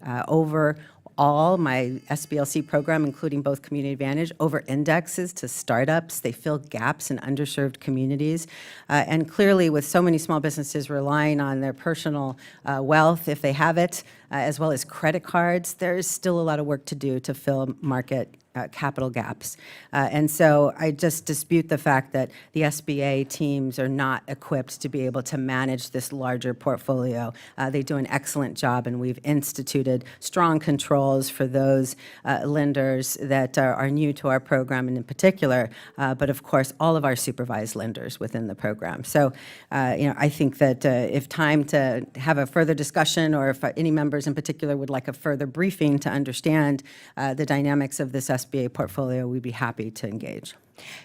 all my SBLC program, including both Community Advantage, over indexes to startups. They fill gaps in underserved communities. And clearly, with so many small businesses relying on their personal wealth, if they have it, as well as credit cards, there is still a lot of work to do to fill market capital gaps. And so I just dispute the fact that the SBA teams are not equipped to be able to manage this larger portfolio. They do an excellent job, and we've instituted strong controls for those lenders that are new to our program, and in particular, but of course, all of our supervised lenders within the program. So, I think that if time to have a further discussion, or if any members in particular would like a further briefing to understand the dynamics of this SBA portfolio, we'd be happy to engage.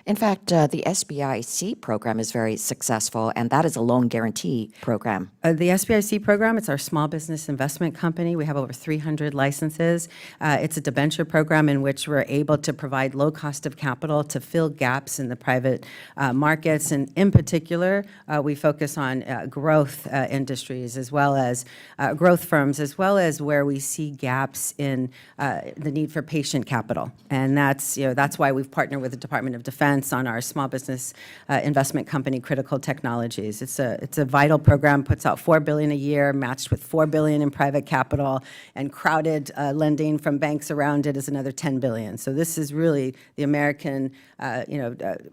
In fact, the SBIC program is very successful, and that is a loan guarantee program. The SBIC program, it's our small business investment company. We have over 300 licenses. It's a debenture program in which we're able to provide low cost of capital to fill gaps in the private markets. And in particular, we focus on growth industries, as well as growth firms, as well as where we see gaps in the need for patient capital. And that's why we've partnered with the Department of Defense on our small business investment company, Critical Technologies. It's a vital program, puts out $4 billion a year, matched with $4 billion in private capital, and crowded lending from banks around it is another $10 billion. So this is really the American,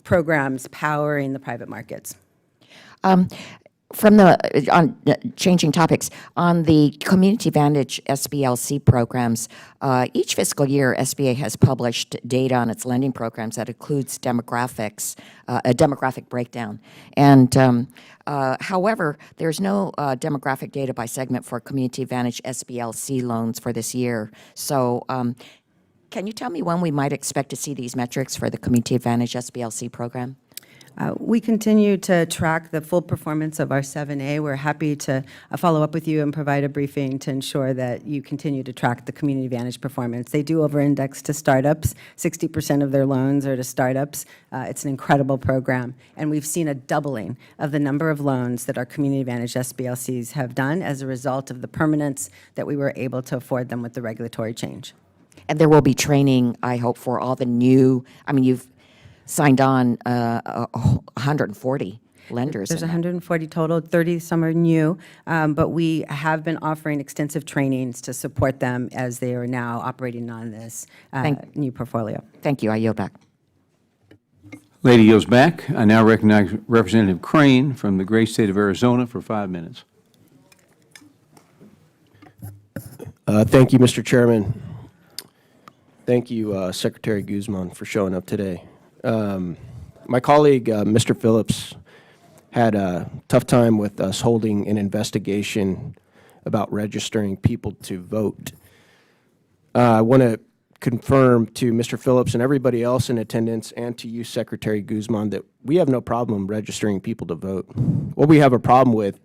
programs powering the private markets. Changing topics, on the Community Advantage SBLC programs, each fiscal year, SBA has published data on its lending programs that includes demographics, a demographic breakdown. And however, there's no demographic data by segment for Community Advantage SBLC loans for this year. So can you tell me when we might expect to see these metrics for the Community Advantage SBLC program? We continue to track the full performance of our 7A. We're happy to follow up with you and provide a briefing to ensure that you continue to track the Community Advantage performance. They do over-index to startups. 60% of their loans are to startups. It's an incredible program. And we've seen a doubling of the number of loans that our Community Advantage SBLCs have done as a result of the permanence that we were able to afford them with the regulatory change. And there will be training, I hope, for all the new, you've signed on 140 lenders. There's 140 total, 30 some are new, but we have been offering extensive trainings to support them as they are now operating on this new portfolio. Thank you. I yield back. Lady yields back. I now recognize Representative Crane from the great state of Arizona for 5 minutes. Thank you, Mr. Chairman. Thank you, Secretary Guzman, for showing up today. My colleague, Mr. Phillips, had a tough time with us holding an investigation about registering people to vote. I want to confirm to Mr. Phillips and everybody else in attendance, and to you, Secretary Guzman, that we have no problem registering people to vote. What we have a problem with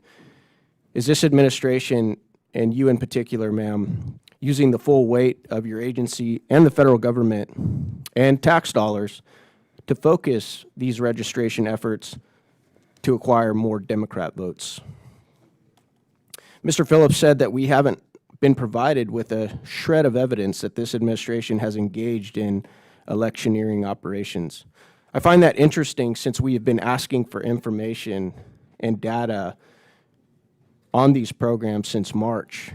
is this administration, and you in particular, ma'am, using the full weight of your agency and the federal government and tax dollars to focus these registration efforts to acquire more Democrat votes. Mr. Phillips said that we haven't been provided with a shred of evidence that this administration has engaged in electioneering operations. I find that interesting, since we have been asking for information and data on these programs since March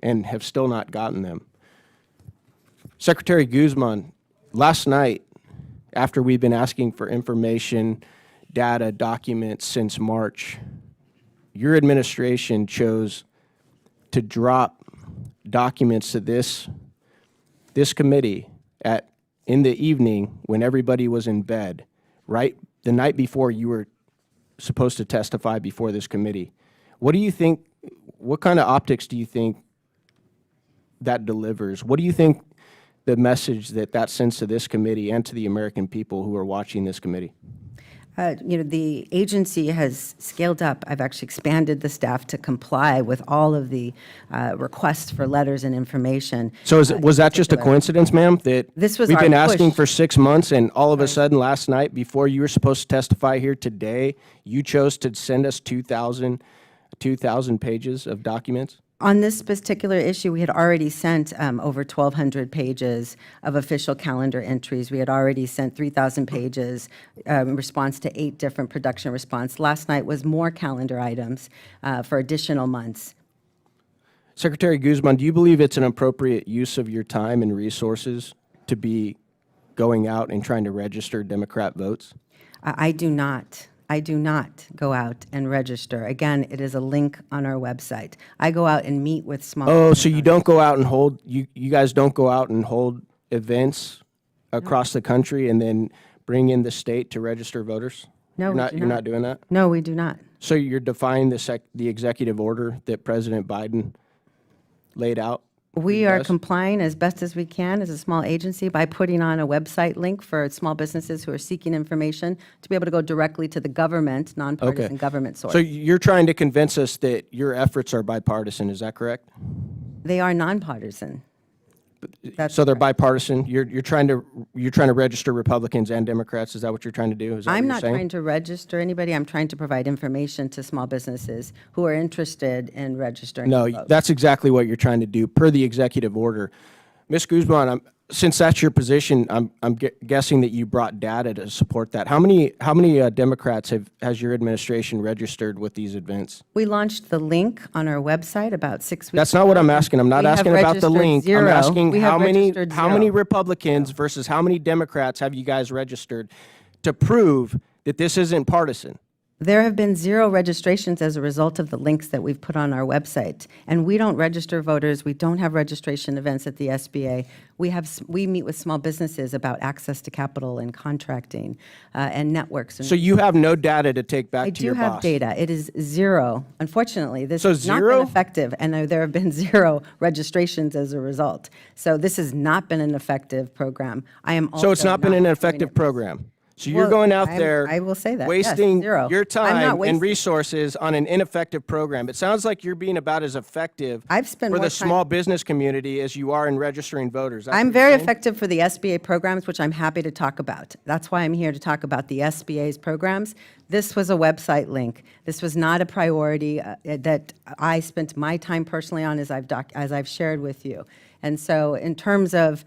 and have still not gotten them. Secretary Guzman, last night, after we've been asking for information, data, documents since March, your administration chose to drop documents to this committee in the evening when everybody was in bed, right the night before you were supposed to testify before this committee. What do you think, what kind of optics do you think that delivers? What do you think the message that sends to this committee and to the American people who are watching this committee? The agency has scaled up. I've actually expanded the staff to comply with all of the requests for letters and information. So was that just a coincidence, ma'am, that This was we've our been push. asking for 6 months, and all of a sudden last night, before you were supposed to testify here today, you chose to send us 2,000 pages of documents? On this particular issue, we had already sent over 1,200 pages of official calendar entries. We had already sent 3,000 pages in response to 8 different production response. Last night was more calendar items for additional months. Secretary Guzman, do you believe it's an appropriate use of your time and resources to be going out and trying to register Democrat votes? I do not. I do not go out and register. Again, it is a link on our website. I go out and meet with small. Oh, business so you owners. don't go out and hold, you guys don't go out and hold events across the country and then bring in the state to register voters? No, we do You're not. not doing that? No, we do not. So you're defying the executive order that President Biden laid out? We are Yes. complying as best as we can as a small agency by putting on a website link for small businesses who are seeking information to be able to go directly to the government, nonpartisan government source. So you're trying to convince us that your efforts are bipartisan, is that correct? They are nonpartisan. That's So they're correct. bipartisan? You're trying to register Republicans and Democrats? Is that what you're trying to do? Is that what I'm you're not saying? trying to register anybody. I'm trying to provide information to small businesses who are interested in registering. No, to vote. that's exactly what you're trying to do, per the executive order. Ms. Guzman, since that's your position, I'm guessing that you brought data to support that. How many Democrats has your administration registered with these events? We launched the link on our website about 6 weeks That's not what I'm ago. asking. I'm not We have asking about the registered link. I'm zero. asking We have how many registered how many zero. Republicans versus how many Democrats have you guys registered to prove that this isn't partisan? There have been zero registrations as a result of the links that we've put on our website. And we don't register voters. We don't have registration events at the SBA. We meet with small businesses about access to capital and contracting and networks. And So you have no data to take back I to do your have boss? data. It is zero. Unfortunately, this So has not zero? been effective, and there have been zero registrations as a result. So this has not been an effective program. I am also So it's not been an doing effective it. program? So you're Well, going out I'm- there. I will say that, yes, Wasting zero. your I'm not time and wasting- resources on an ineffective program. It sounds like you're being about as effective I've spent for more the time- small business community as you are in registering voters. That's I'm what you're very saying? effective for the SBA programs, which I'm happy to talk about. That's why I'm here to talk about the SBA's programs. This was a website link. This was not a priority that I spent my time personally on, as I've shared with you. And so in terms of,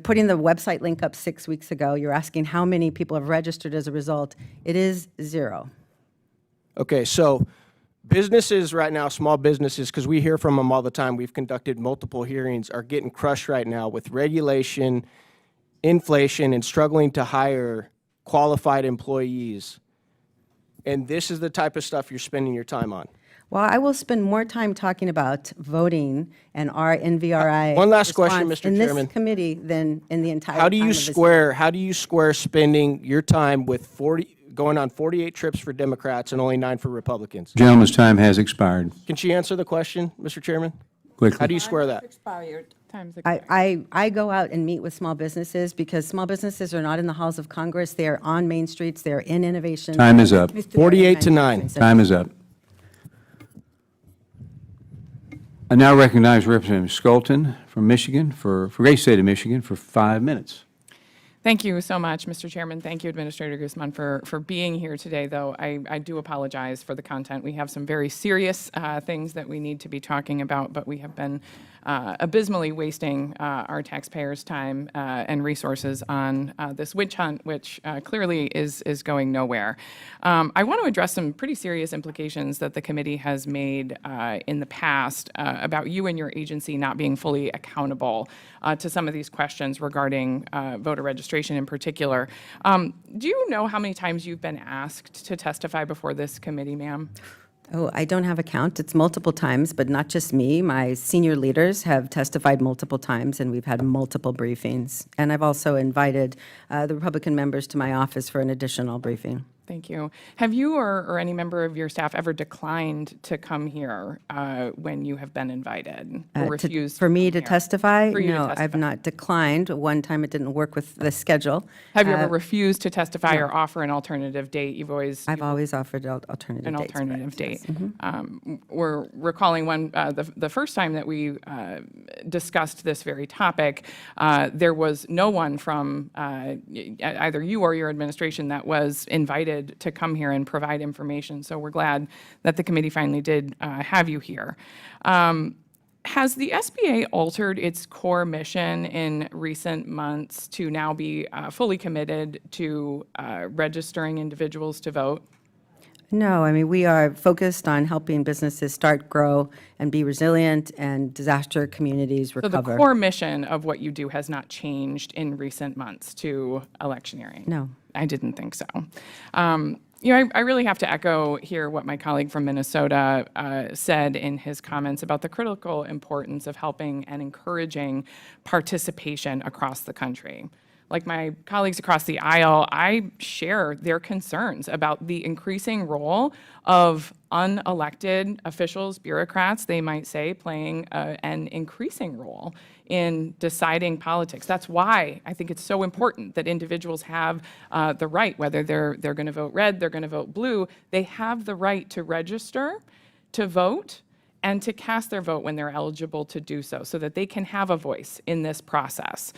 putting the website link up 6 weeks ago, you're asking how many people have registered as a result. It is zero. Okay, so businesses right now, small businesses, because we hear from them all the time, we've conducted multiple hearings, are getting crushed right now with regulation, inflation, and struggling to hire qualified employees. And this is the type of stuff you're spending your time on. Well, I will spend more time talking about voting and our NVRI. One last question, response Mr. in Chairman. this committee than in the entire How do time you of this square spending your time with going on 48 trips for Democrats and only 9 for Republicans? Gentleman's time has expired. Can she answer the question, Mr. Chairman? Quickly. How do you square that? I go out and meet with small businesses because small businesses are not in the halls of Congress. They are on Main Streets. They are in innovation. Time is up. 48 to 9. Time is up. I now recognize Representative Skolton from Michigan, for great state of Michigan, for 5 minutes. Thank you so much, Mr. Chairman. Thank you, Administrator Guzman, for being here today, though I do apologize for the content. We have some very serious things that we need to be talking about, but we have been abysmally wasting our taxpayers' time and resources on this witch hunt, which clearly is going nowhere. I want to address some pretty serious implications that the committee has made in the past about you and your agency not being fully accountable to some of these questions regarding voter registration in particular. Do you know how many times you've been asked to testify before this committee, ma'am? Oh, I don't have a count. It's multiple times, but not just me. My senior leaders have testified multiple times, and we've had multiple briefings. And I've also invited the Republican members to my office for an additional briefing. Thank you. Have you or any member of your staff ever declined to come here when you have been invited or refused? For me come to here? testify? For you to No, I've testify. not declined. One time it didn't work with the schedule. Have you ever refused to testify or offer an alternative date? I've always offered alternative an dates. alternative correct, date. yes. We're recalling one, the first time that we discussed this very topic, there was no one from either you or your administration that was invited to come here and provide information. So we're glad that the committee finally did have you here. Has the SBA altered its core mission in recent months to now be fully committed to registering individuals to vote? No, I mean, we are focused on helping businesses start, grow, and be resilient, and disaster communities So the recover. core mission of what you do has not changed in recent months to electioneering? No. I didn't think so. I really have to echo here what my colleague from Minnesota said in his comments about the critical importance of helping and encouraging participation across the country. Like my colleagues across the aisle, I share their concerns about the increasing role of unelected officials, bureaucrats, they might say, playing an increasing role in deciding politics. That's why I think it's so important that individuals have the right, whether they're going to vote red, they're going to vote blue, they have the right to register, to vote, and to cast their vote when they're eligible to do so, so that they can have a voice in this process.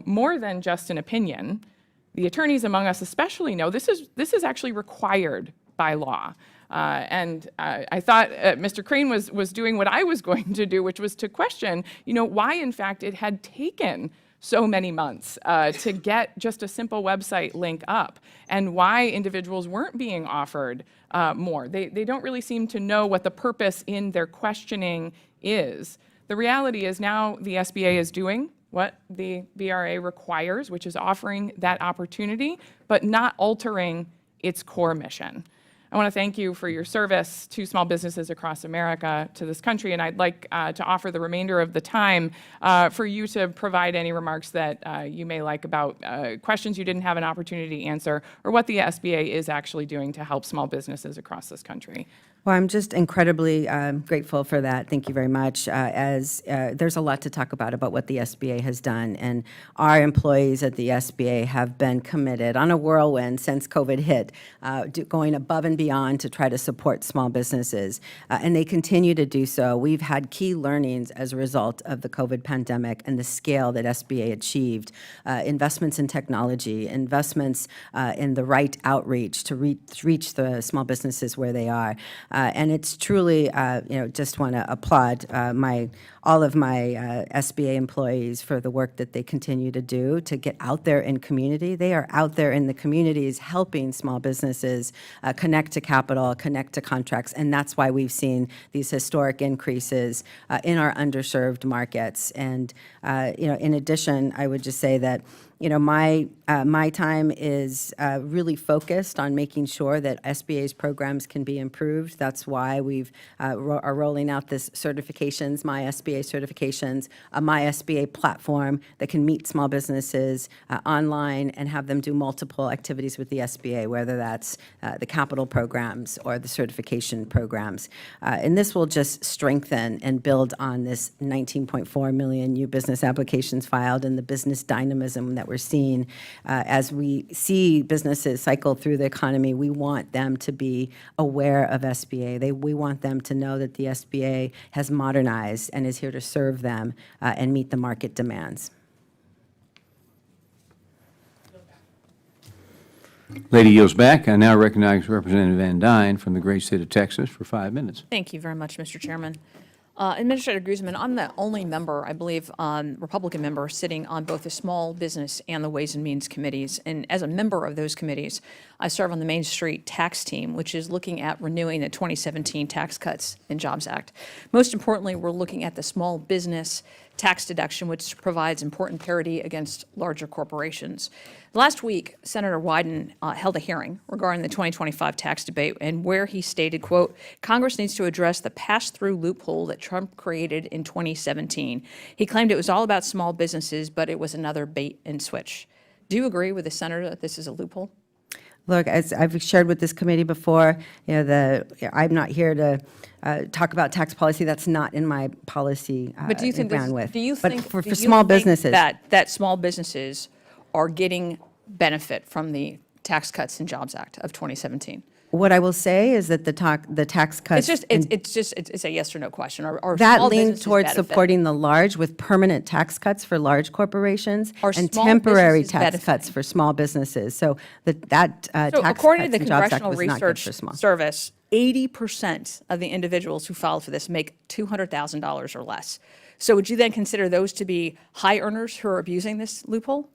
More than just an opinion, the attorneys among us especially know this is actually required by law. I thought Mr. Crane was doing what I was going to do, which was to question, why in fact it had taken so many months to get just a simple website link up, and why individuals weren't being offered more. They don't really seem to know what the purpose in their questioning is. The reality is now the SBA is doing what the BRA requires, which is offering that opportunity, but not altering its core mission. I want to thank you for your service to small businesses across America, to this country, and I'd like to offer the remainder of the time for you to provide any remarks that you may like about questions you didn't have an opportunity to answer, or what the SBA is actually doing to help small businesses across this country. Well, I'm just incredibly grateful for that. Thank you very much. As there's a lot to talk about what the SBA has done, and our employees at the SBA have been committed on a whirlwind since COVID hit, going above and beyond to try to support small businesses, and they continue to do so. We've had key learnings as a result of the COVID pandemic and the scale that SBA achieved, investments in technology, investments in the right outreach to reach the small businesses where they are. And it's truly, just want to applaud all of my SBA employees for the work that they continue to do to get out there in community. They are out there in the communities helping small businesses connect to capital, connect to contracts, and that's why we've seen these historic increases in our underserved markets. And, in addition, I would just say that my time is really focused on making sure that SBA's programs can be improved. That's why we are rolling out this certifications, My SBA certifications, a My SBA platform that can meet small businesses online and have them do multiple activities with the SBA, whether that's the capital programs or the certification programs. And this will just strengthen and build on this 19.4 million new business applications filed and the business dynamism that we're seeing. As we see businesses cycle through the economy, we want them to be aware of SBA. We want them to know that the SBA has modernized and is here to serve them and meet the market demands. Lady yields back. I now recognize Representative Van Dyne from the great state of Texas for 5 minutes. Thank you very much, Mr. Chairman. Administrator Guzman, I'm the only member, I believe, Republican member, sitting on both the Small Business and the Ways and Means Committees. And as a member of those committees, I serve on the Main Street Tax Team, which is looking at renewing the 2017 Tax Cuts and Jobs Act. Most importantly, we're looking at the small business tax deduction, which provides important parity against larger corporations. Last week, Senator Wyden held a hearing regarding the 2025 tax debate, and where he stated, quote, Congress needs to address the pass-through loophole that Trump created in 2017. He claimed it was all about small businesses, but it was another bait and switch. Do you agree with the senator that this is a loophole? Look, as I've shared with this committee before, I'm not here to talk about tax policy. That's not in my policy But do you think for small businesses, that small businesses are getting benefit from the Tax Cuts and Jobs Act of 2017? what I will say is that the tax cuts. It's a yes or no question. Are that small leans businesses towards benefit? supporting the large with permanent tax cuts for large corporations Are and small temporary businesses tax benefiting? cuts for small businesses. So So tax according to cuts the and Jobs Act Congressional was not good Research for small. Service, 80% of the individuals who filed for this make $200,000 or less. So would you then consider those to be high earners who are abusing this loophole?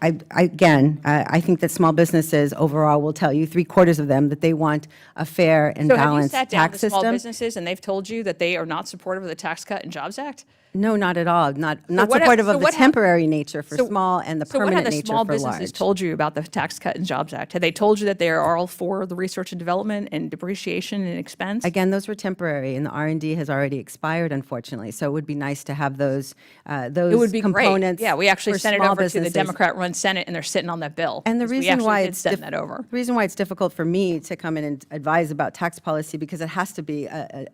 I think that small businesses overall will tell you, 3/4 of them, that they want a fair and So have you balanced sat down tax with small system. businesses and they've told you that they are not supportive of the Tax Cut and Jobs Act? No, not at all. Not what ha- supportive so of the what hap- temporary nature for So- small and the So what have permanent the nature small for businesses large. told you about the Tax Cut and Jobs Act? Have they told you that they are all for the research and development and depreciation and expense? Again, those were temporary, and the R&D has already expired, unfortunately. So it would be nice to have those It would be great. components. Yeah, we actually for sent it small over to the businesses. Democrat-run Senate, and they're sitting on that bill. And the 'cause we reason actually why did it's send that over. the reason why it's difficult for me to come in and advise about tax policy, because it has to be a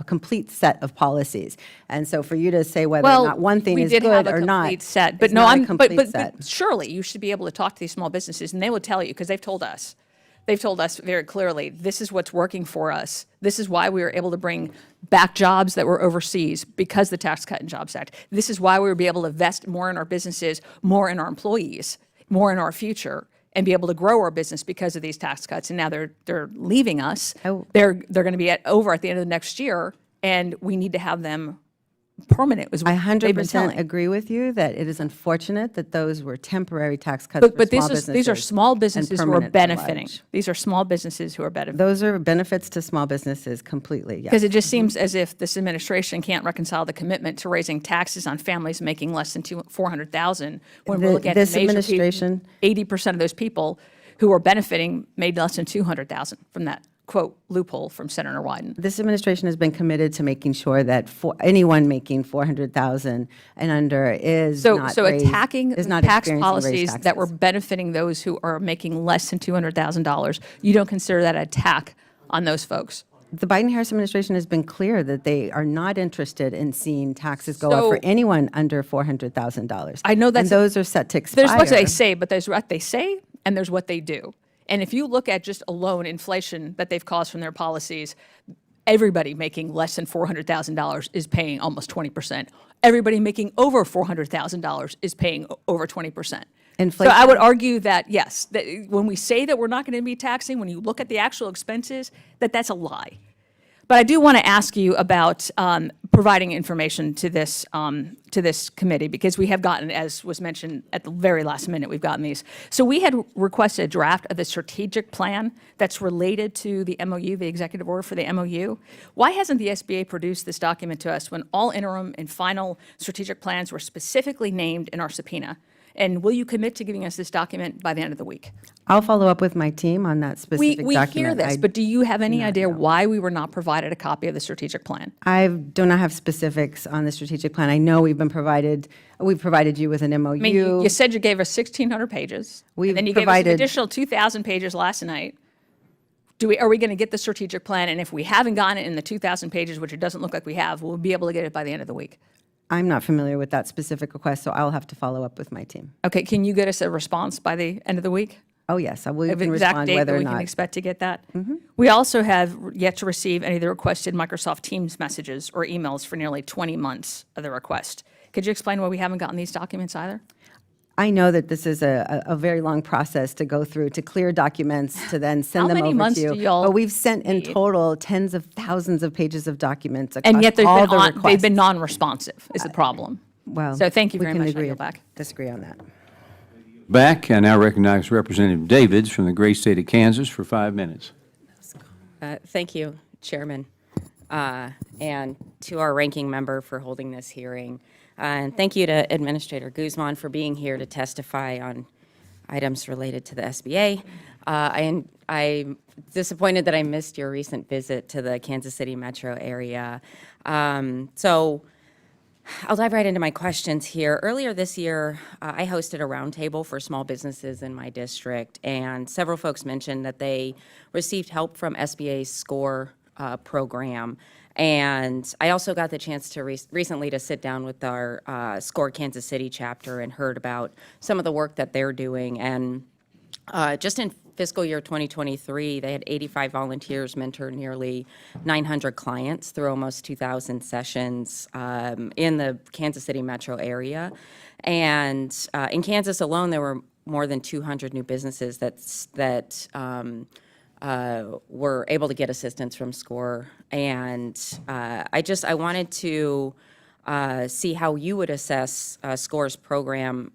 complete set of policies. And so for you to say whether or not one thing is good or not, we did have a complete set, but is no, not a I'm, complete set. but surely you should be able to talk to these small businesses, and they will tell you, because they've told us. They've told us very clearly, this is what's working for us. This is why we were able to bring back jobs that were overseas because the Tax Cut and Jobs Act. This is why we were able to invest more in our businesses, more in our employees, more in our future, and be able to grow our business because of these tax cuts. And now they're leaving us. Oh. They're going to be over at the end of the next year, and we need to have them permanent. Was what I they've been 100% telling. agree with you that it is unfortunate that those were temporary tax cuts for But small these are businesses small and businesses who are permanent for benefiting. large. These are small businesses who are benefiting. Those are benefits to small businesses completely, yes. Because it just seems as if this administration can't reconcile the commitment to raising taxes on families making less than $400,000 when we're looking at This the major administration- 80% of those people who are benefiting made less than $200,000 from that, quote, loophole from Senator Wyden. This administration has been committed to making sure that for anyone making 400,000 and under is So not attacking is the not tax experiencing policies raised that were taxes. benefiting those who are making less than $200,000, you don't consider that an attack on those folks? The Biden-Harris administration has been clear that they are not interested in seeing taxes go up So- for anyone under $400,000. I know that's- And those are set to expire. There's what they say, but there's what they say and there's what they do. And if you look at just alone inflation that they've caused from their policies, everybody making less than $400,000 is paying almost 20%. Everybody making over $400,000 is paying over 20%. So Inflation- I would argue that, yes, that when we say that we're not going to be taxing, when you look at the actual expenses, that's a lie. But I do want to ask you about providing information to this committee, because we have gotten, as was mentioned at the very last minute, we've gotten these. So we had requested a draft of the strategic plan that's related to the MOU, the executive order for the MOU. Why hasn't the SBA produced this document to us when all interim and final strategic plans were specifically named in our subpoena? And will you commit to giving us this document by the end of the week? I'll follow up with my team on that specific We document. hear this, I but do you have any not idea know. why we were not provided a copy of the strategic plan? I do not have specifics on the strategic plan. I know we've provided you with an MOU. I mean, you said you gave us 1,600 pages. We've And then you gave us an provided- additional 2,000 pages last night. Are we going to get the strategic plan? And if we haven't gotten it in the 2,000 pages, which it doesn't look like we have, we'll be able to get it by the end of the week. I'm not familiar with that specific request, so I'll have to follow up with my team. Okay, can you get us a response by the end of the week? Oh, yes, I will Of can exact respond date that whether or we can not. expect to get that? We also have yet to receive any of the requested Microsoft Teams messages or emails for nearly 20 months of the request. Could you explain why we haven't gotten these documents either? I know that this is a very long process to go through, to clear documents, to then send How them many over months to you. do y'all But we've sent in need? total tens of thousands of pages of documents across And yet they've all been, the they've requests. been non-responsive is the problem. Well, So thank you we very can much. I agree yield or back. disagree on that. Back, I now recognize Representative Davids from the great state of Kansas for 5 minutes. Thank you, Chairman, and to our ranking member for holding this hearing. And thank you to Administrator Guzman for being here to testify on items related to the SBA. I'm disappointed that I missed your recent visit to the Kansas City metro area. So I'll dive right into my questions here. Earlier this year, I hosted a roundtable for small businesses in my district, and several folks mentioned that they received help from SBA's SCORE program. And I also got the chance to recently to sit down with our SCORE Kansas City chapter and heard about some of the work that they're doing. And just in fiscal year 2023, they had 85 volunteers mentor nearly 900 clients through almost 2,000 sessions in the Kansas City metro area. And in Kansas alone, there were more than 200 new businesses that were able to get assistance from SCORE. And I wanted to see how you would assess SCORE's program,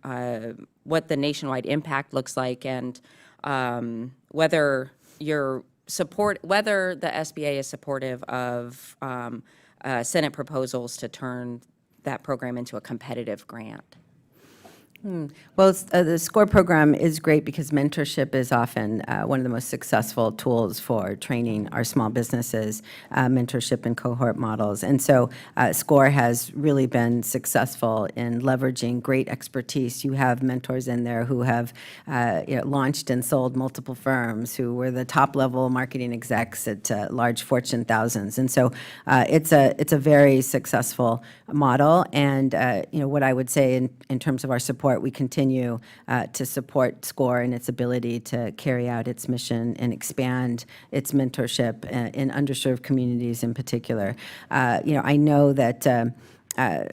what the nationwide impact looks like, and whether whether the SBA is supportive of Senate proposals to turn that program into a competitive grant. Well, the SCORE program is great because mentorship is often one of the most successful tools for training our small businesses, mentorship and cohort models. And so SCORE has really been successful in leveraging great expertise. You have mentors in there who have launched and sold multiple firms, who were the top-level marketing execs at large Fortune thousands. And so it's a very successful model. And what I would say in terms of our support, we continue to support SCORE and its ability to carry out its mission and expand its mentorship in underserved communities in particular. I know that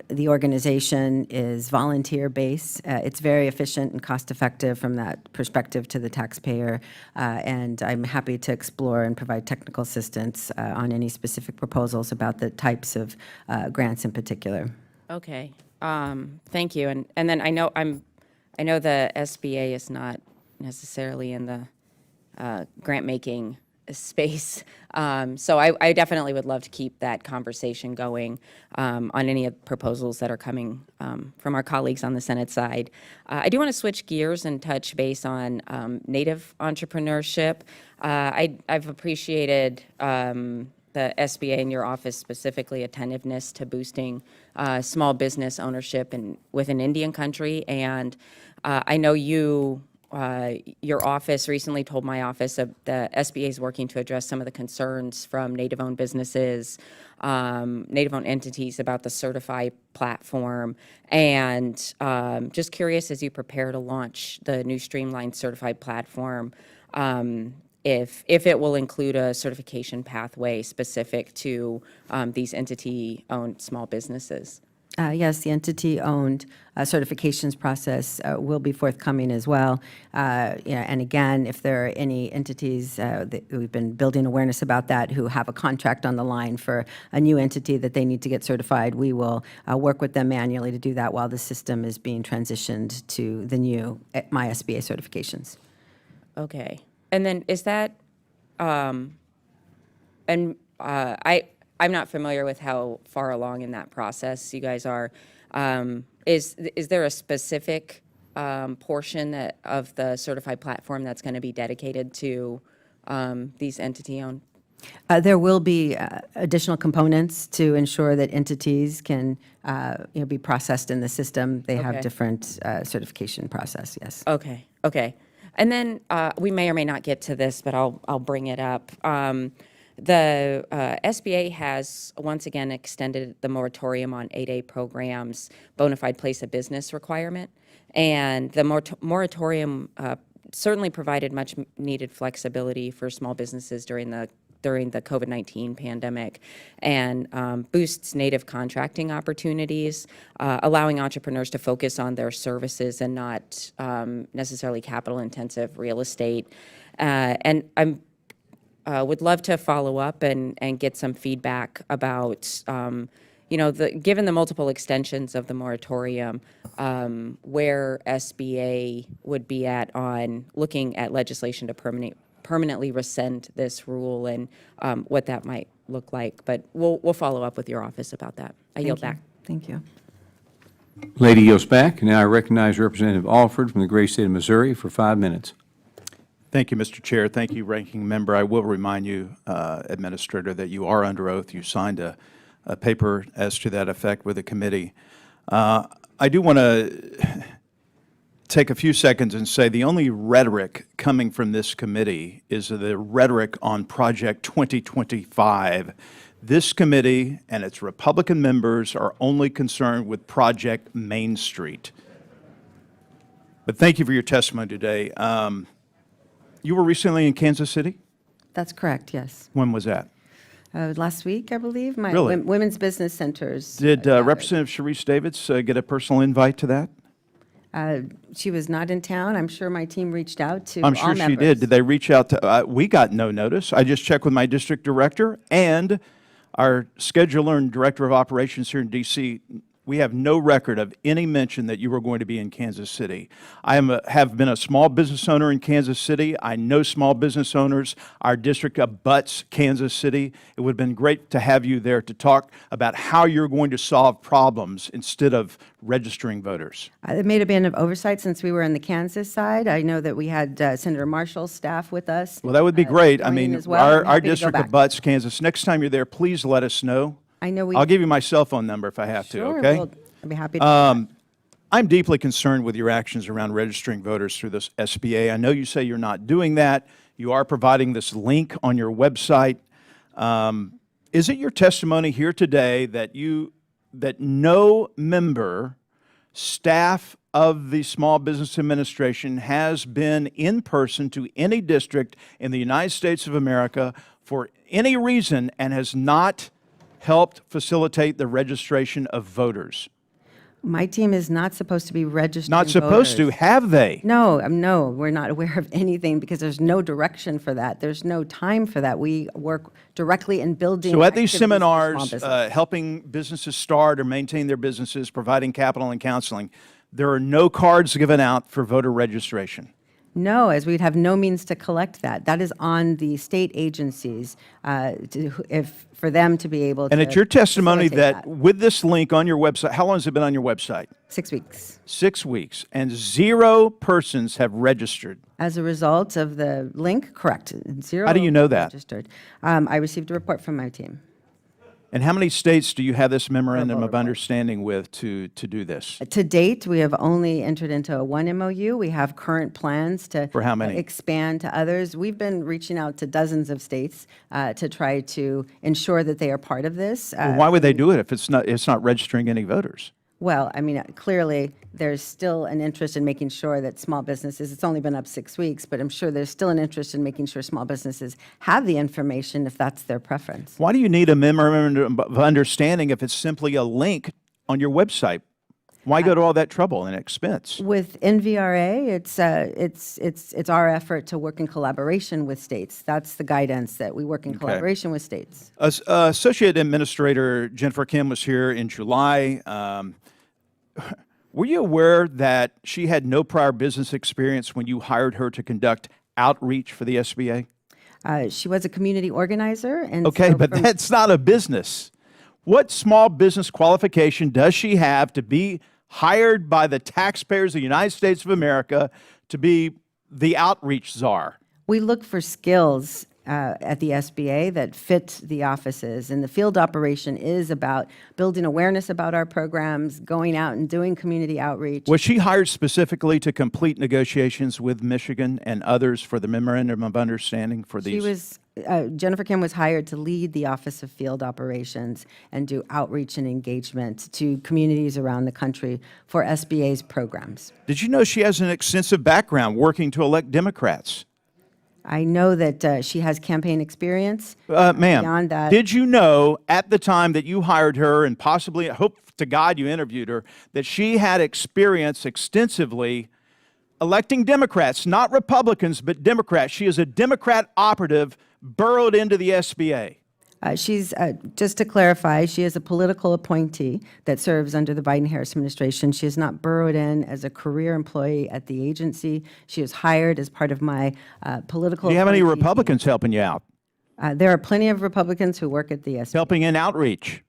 the organization is volunteer-based. It's very efficient and cost-effective from that perspective to the taxpayer, and I'm happy to explore and provide technical assistance on any specific proposals about the types of grants in particular. Okay, thank you. And then I know the SBA is not necessarily in the grant-making space, so I definitely would love to keep that conversation going on any of the proposals that are coming from our colleagues on the Senate side. I do want to switch gears and touch base on Native entrepreneurship. I've appreciated the SBA and your office specifically attentiveness to boosting small business ownership within Indian country. And I know your office recently told my office that the SBA is working to address some of the concerns from Native-owned businesses, Native-owned entities about the Certify platform. And just curious, as you prepare to launch the new streamlined Certified platform, if it will include a certification pathway specific to these entity-owned small businesses. Yes, the entity-owned certifications process will be forthcoming as well. And again, if there are any entities, that we've been building awareness about that, who have a contract on the line for a new entity that they need to get certified, we will work with them manually to do that while the system is being transitioned to the new MySBA certifications. Okay. And then is that, I'm not familiar with how far along in that process you guys are. Is there a specific portion of the certified platform that's going to be dedicated to these entity-owned? There will be additional components to ensure that entities can be processed in the system. They have different certification process, yes. Okay, okay. And then we may or may not get to this, but I'll bring it up. The SBA has once again extended the moratorium on 8A programs, bona fide place of business requirement. And the moratorium certainly provided much needed flexibility for small businesses during the COVID-19 pandemic, and boosts Native contracting opportunities, allowing entrepreneurs to focus on their services and not necessarily capital-intensive real estate. And I would love to follow up and get some feedback about, given the multiple extensions of the moratorium, where SBA would be at on looking at legislation to permanently rescind this rule, and what that might look like. But we'll follow up with your office about that. I yield back. Thank you. Lady yields back. Now I recognize Representative Alford from the great state of Missouri for 5 minutes. Thank you, Mr. Chair. Thank you, Ranking Member. I will remind you, Administrator, that you are under oath. You signed a paper as to that effect with the committee. I do want to take a few seconds and say the only rhetoric coming from this committee is the rhetoric on Project 2025. This committee and its Republican members are only concerned with Project Main Street. But thank you for your testimony today. You were recently in Kansas City? That's correct, yes. When was that? Last week, I believe. My Really? Women's Business Centers. Did Representative Sharice Davids get a personal invite to that? She was not in town. I'm sure my team reached out to all I'm members. sure she did. Did they reach out to, we got no notice. I just checked with my district director and our scheduler and director of operations here in D.C. we have no record of any mention that you were going to be in Kansas City. I have been a small business owner in Kansas City. I know small business owners. Our district abuts Kansas City. It would have been great to have you there to talk about how you're going to solve problems instead of registering voters. It may have been of oversight since we were on the Kansas side. I know that we had Senator Marshall's staff with us. Well, that would be great. I joining mean, as well. I'm our happy to go district back. abuts Kansas. Next time you're there, please let us know. I know we. I'll give you my cell phone number if I have to, Sure, okay? I'd be happy to. Do that. I'm deeply concerned with your actions around registering voters through this SBA. I know you say you're not doing that. You are providing this link on your website. Is it your testimony here today that no member, staff of the Small Business Administration has been in person to any district in the United States of America for any reason and has not helped facilitate the registration of voters? My team is not supposed to be registering Not supposed to, voters. have they? No, no, we're not aware of anything because there's no direction for that. There's no time for that. We work directly in building. So at these activities for small seminars, business. helping businesses start or maintain their businesses, providing capital and counseling, there are no cards given out for voter registration. No, as we'd have no means to collect that. That is on the state agencies for them to be able to. And it's your testimony facilitate that with this link on your website, how long has it been on your website? 6 weeks. 6 weeks, and 0 persons have registered. As a result of the link, correct. 0. How do you know that? Registered. I received a report from my team. And how many states do you have this memorandum of understanding with to do this? To date, we have only entered into one MOU. We have current plans to For how many? expand to others. We've been reaching out to dozens of states to try to ensure that they are part of this. Well, why would they do it if it's not registering any voters? Well, I mean, clearly, there's still an interest in making sure that small businesses, it's only been up 6 weeks, but I'm sure there's still an interest in making sure small businesses have the information if that's their preference. Why do you need a memorandum of understanding if it's simply a link on your website? Why go to all that trouble and expense? With NVRA, it's our effort to work in collaboration with states. That's the guidance, that we work in collaboration with states. Associate Administrator Jennifer Kim was here in July. Were you aware that she had no prior business experience when you hired her to conduct outreach for the SBA? She was a community organizer, and Okay, so but from- that's not a business. What small business qualification does she have to be hired by the taxpayers of the United States of America to be the outreach czar? We look for skills at the SBA that fit the offices, and the field operation is about building awareness about our programs, going out and doing community outreach. Was she hired specifically to complete negotiations with Michigan and others for the memorandum of understanding for these? Jennifer Kim was hired to lead the Office of Field Operations and do outreach and engagement to communities around the country for SBA's programs. Did you know she has an extensive background working to elect Democrats? I know that she has campaign experience. Ma'am, Beyond that, did you know at the time that you hired her, and possibly, I hope to God you interviewed her, that she had experience extensively electing Democrats, not Republicans, but Democrats? She is a Democrat operative burrowed into the SBA. she's, just to clarify, she is a political appointee that serves under the Biden-Harris administration. She is not burrowed in as a career employee at the agency. She is hired as part of my political Do you have any appointee team. Republicans helping you out, There are plenty of Republicans who work at the SBA. helping in outreach?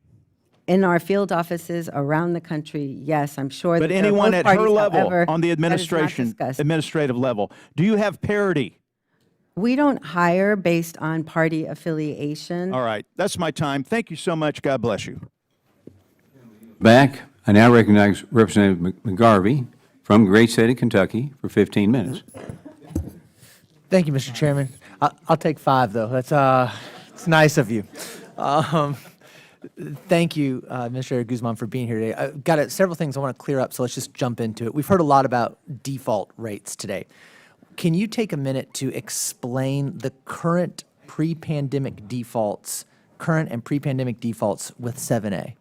In our field offices around the country, yes, I'm sure that But there are anyone both at her parties. level, However, on the that is not administrative discussed. level, do you have parity? We don't hire based on party affiliation. All right, that's my time. Thank you so much. God bless you. Back, I now recognize Representative McGarvey from the great state of Kentucky for 15 minutes. Thank you, Mr. Chairman. I'll take 5, though. That's it's nice of you. Thank you, Administrator Guzman, for being here today. I've got several things I want to clear up, so let's just jump into it. We've heard a lot about default rates today. Can you take a minute to explain the current and pre-pandemic defaults with 7A?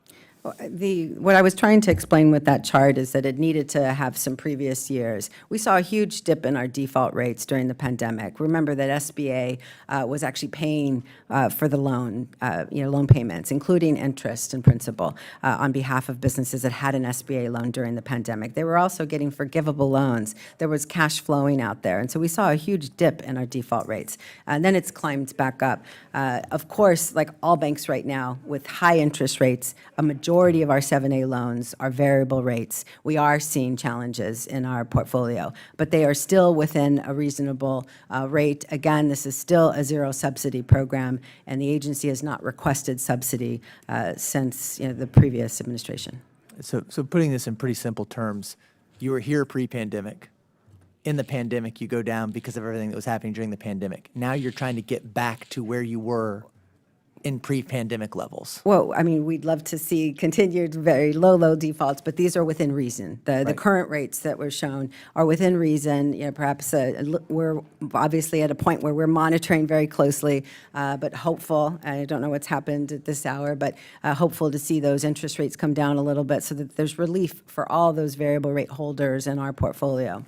What I was trying to explain with that chart is that it needed to have some previous years. We saw a huge dip in our default rates during the pandemic. Remember that SBA was actually paying for the loan, loan payments, including interest and principal, on behalf of businesses that had an SBA loan during the pandemic. They were also getting forgivable loans. There was cash flowing out there, and so we saw a huge dip in our default rates. And then it's climbed back up. Of course, like all banks right now, with high interest rates, a majority of our 7A loans are variable rates. We are seeing challenges in our portfolio, but they are still within a reasonable rate. Again, this is still a zero subsidy program, and the agency has not requested subsidy since the previous administration. So putting this in pretty simple terms, you were here pre-pandemic. In the pandemic, you go down because of everything that was happening during the pandemic. Now you're trying to get back to where you were in pre-pandemic levels. Well, I mean, we'd love to see continued very low defaults, but these are within reason. The current rates that were shown are within reason. Perhaps we're obviously at a point where we're monitoring very closely, but hopeful. I don't know what's happened at this hour, but hopeful to see those interest rates come down a little bit so that there's relief for all those variable rate holders in our portfolio.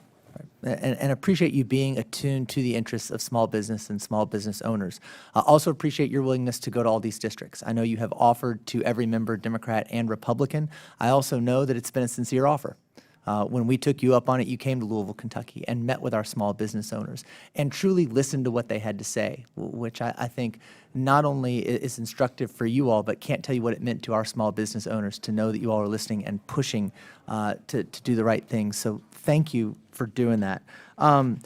And appreciate you being attuned to the interests of small business and small business owners. Also appreciate your willingness to go to all these districts. I know you have offered to every member, Democrat and Republican. I also know that it's been a sincere offer. When we took you up on it, you came to Louisville, Kentucky, and met with our small business owners and truly listened to what they had to say, which I think not only is instructive for you all, but can't tell you what it meant to our small business owners to know that you all are listening and pushing to do the right thing. So thank you for doing that. A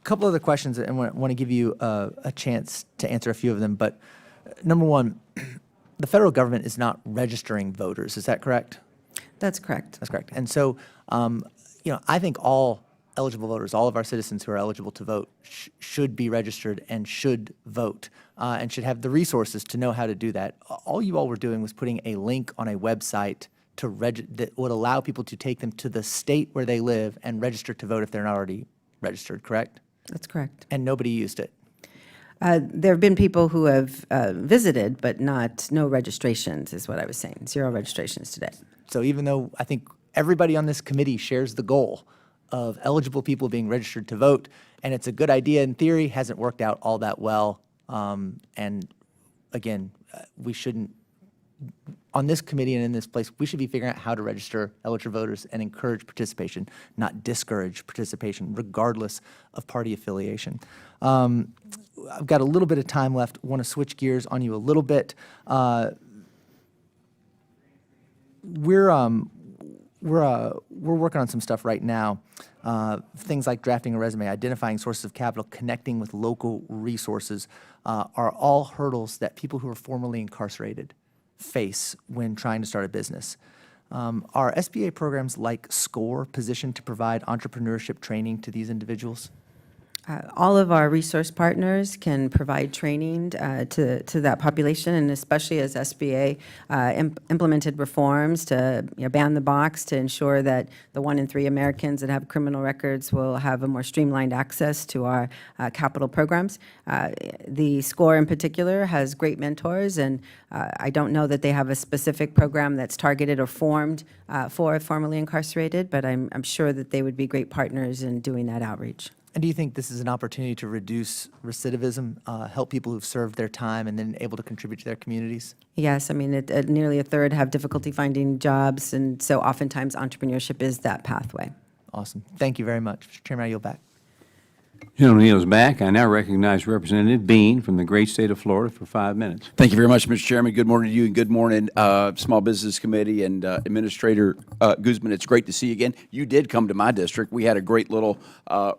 couple other questions, and I want to give you a chance to answer a few of them. But number one, the federal government is not registering voters. Is that correct? That's correct. That's correct. And so, I think all eligible voters, all of our citizens who are eligible to vote, should be registered and should vote and should have the resources to know how to do that. All you all were doing was putting a link on a website that would allow people to take them to the state where they live and register to vote if they're not already registered, correct? That's correct. And nobody used it. There have been people who have visited, but no registrations is what I was saying. 0 registrations today. So even though I think everybody on this committee shares the goal of eligible people being registered to vote, and it's a good idea in theory, hasn't worked out all that well. And again, we shouldn't, on this committee and in this place, we should be figuring out how to register eligible voters and encourage participation, not discourage participation, regardless of party affiliation. I've got a little bit of time left. I want to switch gears on you a little bit. We're working on some stuff right now, things like drafting a resume, identifying sources of capital, connecting with local resources are all hurdles that people who are formerly incarcerated face when trying to start a business. Are SBA programs like SCORE positioned to provide entrepreneurship training to these individuals? All of our resource partners can provide training to that population, and especially as SBA implemented reforms to ban the box to ensure that the 1 in 3 Americans that have criminal records will have a more streamlined access to our capital programs. The SCORE in particular has great mentors, and I don't know that they have a specific program that's targeted or formed for formerly incarcerated, but I'm sure that they would be great partners in doing that outreach. And do you think this is an opportunity to reduce recidivism, help people who've served their time and then able to contribute to their communities? Yes, I mean, nearly a third have difficulty finding jobs, and so oftentimes entrepreneurship is that pathway. Awesome. Thank you very much. Mr. Chairman, I yield back. Gentleman yields back. I now recognize Representative Bean from the great state of Florida for 5 minutes. Thank you very much, Mr. Chairman. Good morning to you, and good morning, Small Business Committee and Administrator Guzman. It's great to see you again. You did come to my district. We had a great little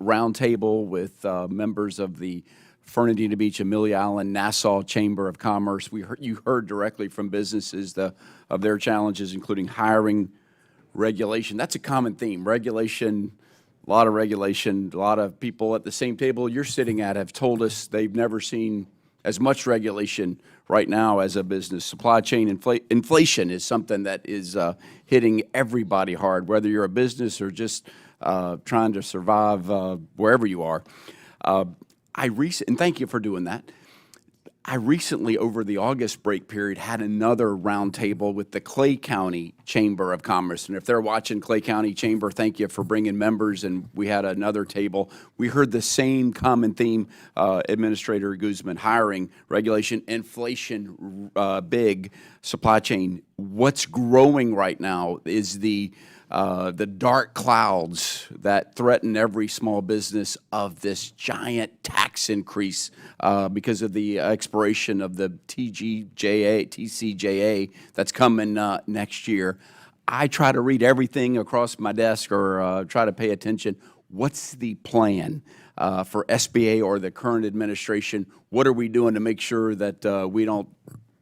round table with members of the Fernandina Beach, Amelia Island, Nassau Chamber of Commerce. You heard directly from businesses of their challenges, including hiring, regulation. That's a common theme, regulation. A lot of regulation, a lot of people at the same table you're sitting at have told us they've never seen as much regulation right now as a business. Supply chain inflation is something that is hitting everybody hard, whether you're a business or just trying to survive wherever you are. And thank you for doing that. I recently, over the August break period, had another roundtable with the Clay County Chamber of Commerce. And if they're watching, Clay County Chamber, thank you for bringing members. And we had another table. We heard the same common theme, Administrator Guzman, hiring, regulation, inflation, big supply chain. What's growing right now is the dark clouds that threaten every small business of this giant tax increase because of the expiration of the TCJA that's coming next year. I try to read everything across my desk or try to pay attention. What's the plan for SBA or the current administration? What are we doing to make sure that we don't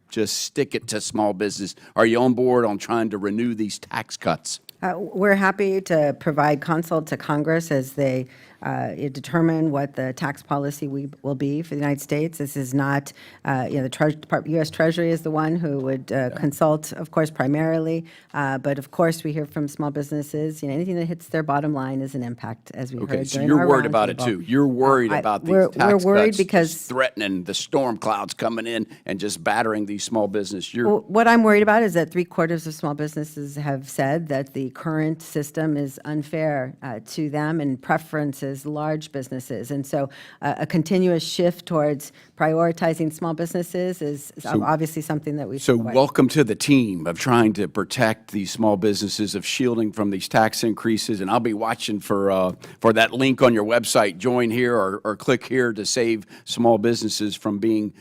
just stick it to small business? Are you on board on trying to renew these tax cuts? We're happy to provide consult to Congress as they determine what the tax policy will be for the United States. This is not, the U.S. Treasury is the one who would consult, of course, primarily. But of course, we hear from small businesses, anything that hits their bottom line is an impact, as we heard during our roundtable. So you're worried about it too. You're worried about these tax cuts. We're worried because threatening the storm clouds coming in and just battering these small businesses. What I'm worried about is that 3/4 of small businesses have said that the current system is unfair to them and preferences large businesses. And so a continuous shift towards prioritizing small businesses is obviously something that we So support. welcome to the team of trying to protect these small businesses, of shielding from these tax increases. And I'll be watching for that link on your website. Join here or click here to save small businesses from being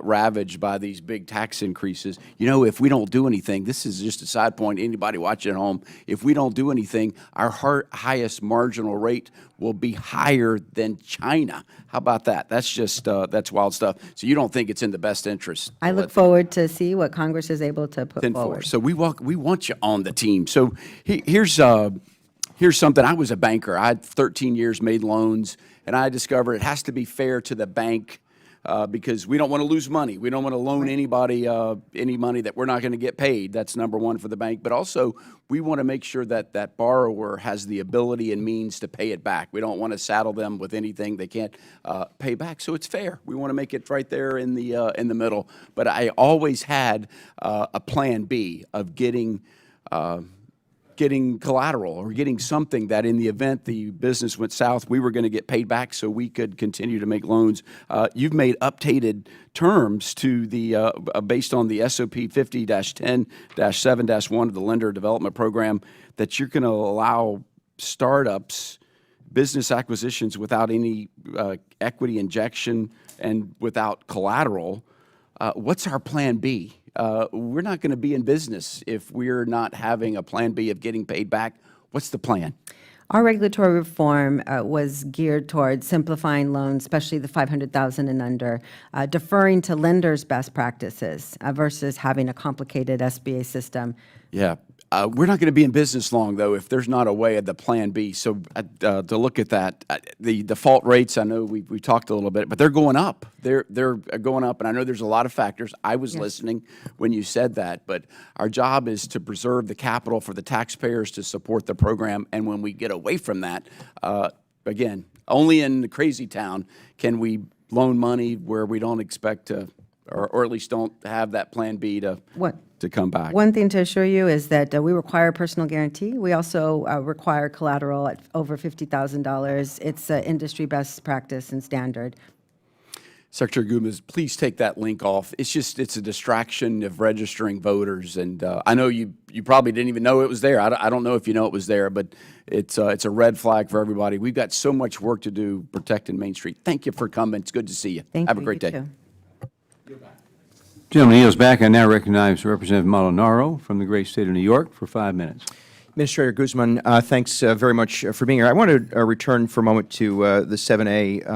ravaged by these big tax increases. If we don't do anything, this is just a side point, anybody watching at home, if we don't do anything, our highest marginal rate will be higher than China. How about that? That's just, that's wild stuff. So you don't think it's in the best interest? I look forward to see what Congress is able to put forward. So we want you on the team. So here's something. I was a banker. I had 13 years, made loans, and I discovered it has to be fair to the bank because we don't want to lose money. We don't want to loan anybody any money that we're not going to get paid. That's number one for the bank. But also, we want to make sure that that borrower has the ability and means to pay it back. We don't want to saddle them with anything they can't pay back. So it's fair. We want to make it right there in the middle. But I always had a plan B of getting collateral or getting something that in the event the business went south, we were going to get paid back so we could continue to make loans. You've made updated terms to the based on the SOP 50-10-7-1 of the Lender Development Program that you're going to allow startups, business acquisitions without any equity injection and without collateral. What's our plan B? We're not going to be in business if we're not having a plan B of getting paid back. What's the plan? Our regulatory reform was geared towards simplifying loans, especially the $500,000 and under, deferring to lenders' best practices versus having a complicated SBA system. Yeah. We're not going to be in business long, though, if there's not a way of the plan B. So to look at that, the default rates, I know we talked a little bit, but they're going up. They're going up, and I know there's a lot of factors. I was listening when you said that, but our job is to preserve the capital for the taxpayers to support the program, and when we get away from that, again, only in the crazy town can we loan money where we don't expect to, or at least don't have that plan B to come back. One thing to assure you is that we require personal guarantee. We also require collateral at over $50,000. It's industry best practice and standard. Secretary Guzman, please take that link off. It's a distraction of registering voters, and I know you probably didn't even know it was there. I don't know if you know it was there, but it's a red flag for everybody. We've got so much work to do protecting Main Street. Thank you for coming. It's good to see you. Thank Have you. a great day. Too. Gentleman yields back. I now recognize Representative Molinaro from the great state of New York for 5 minutes. Administrator Guzman, thanks very much for being here. I want to return for a moment to the 7A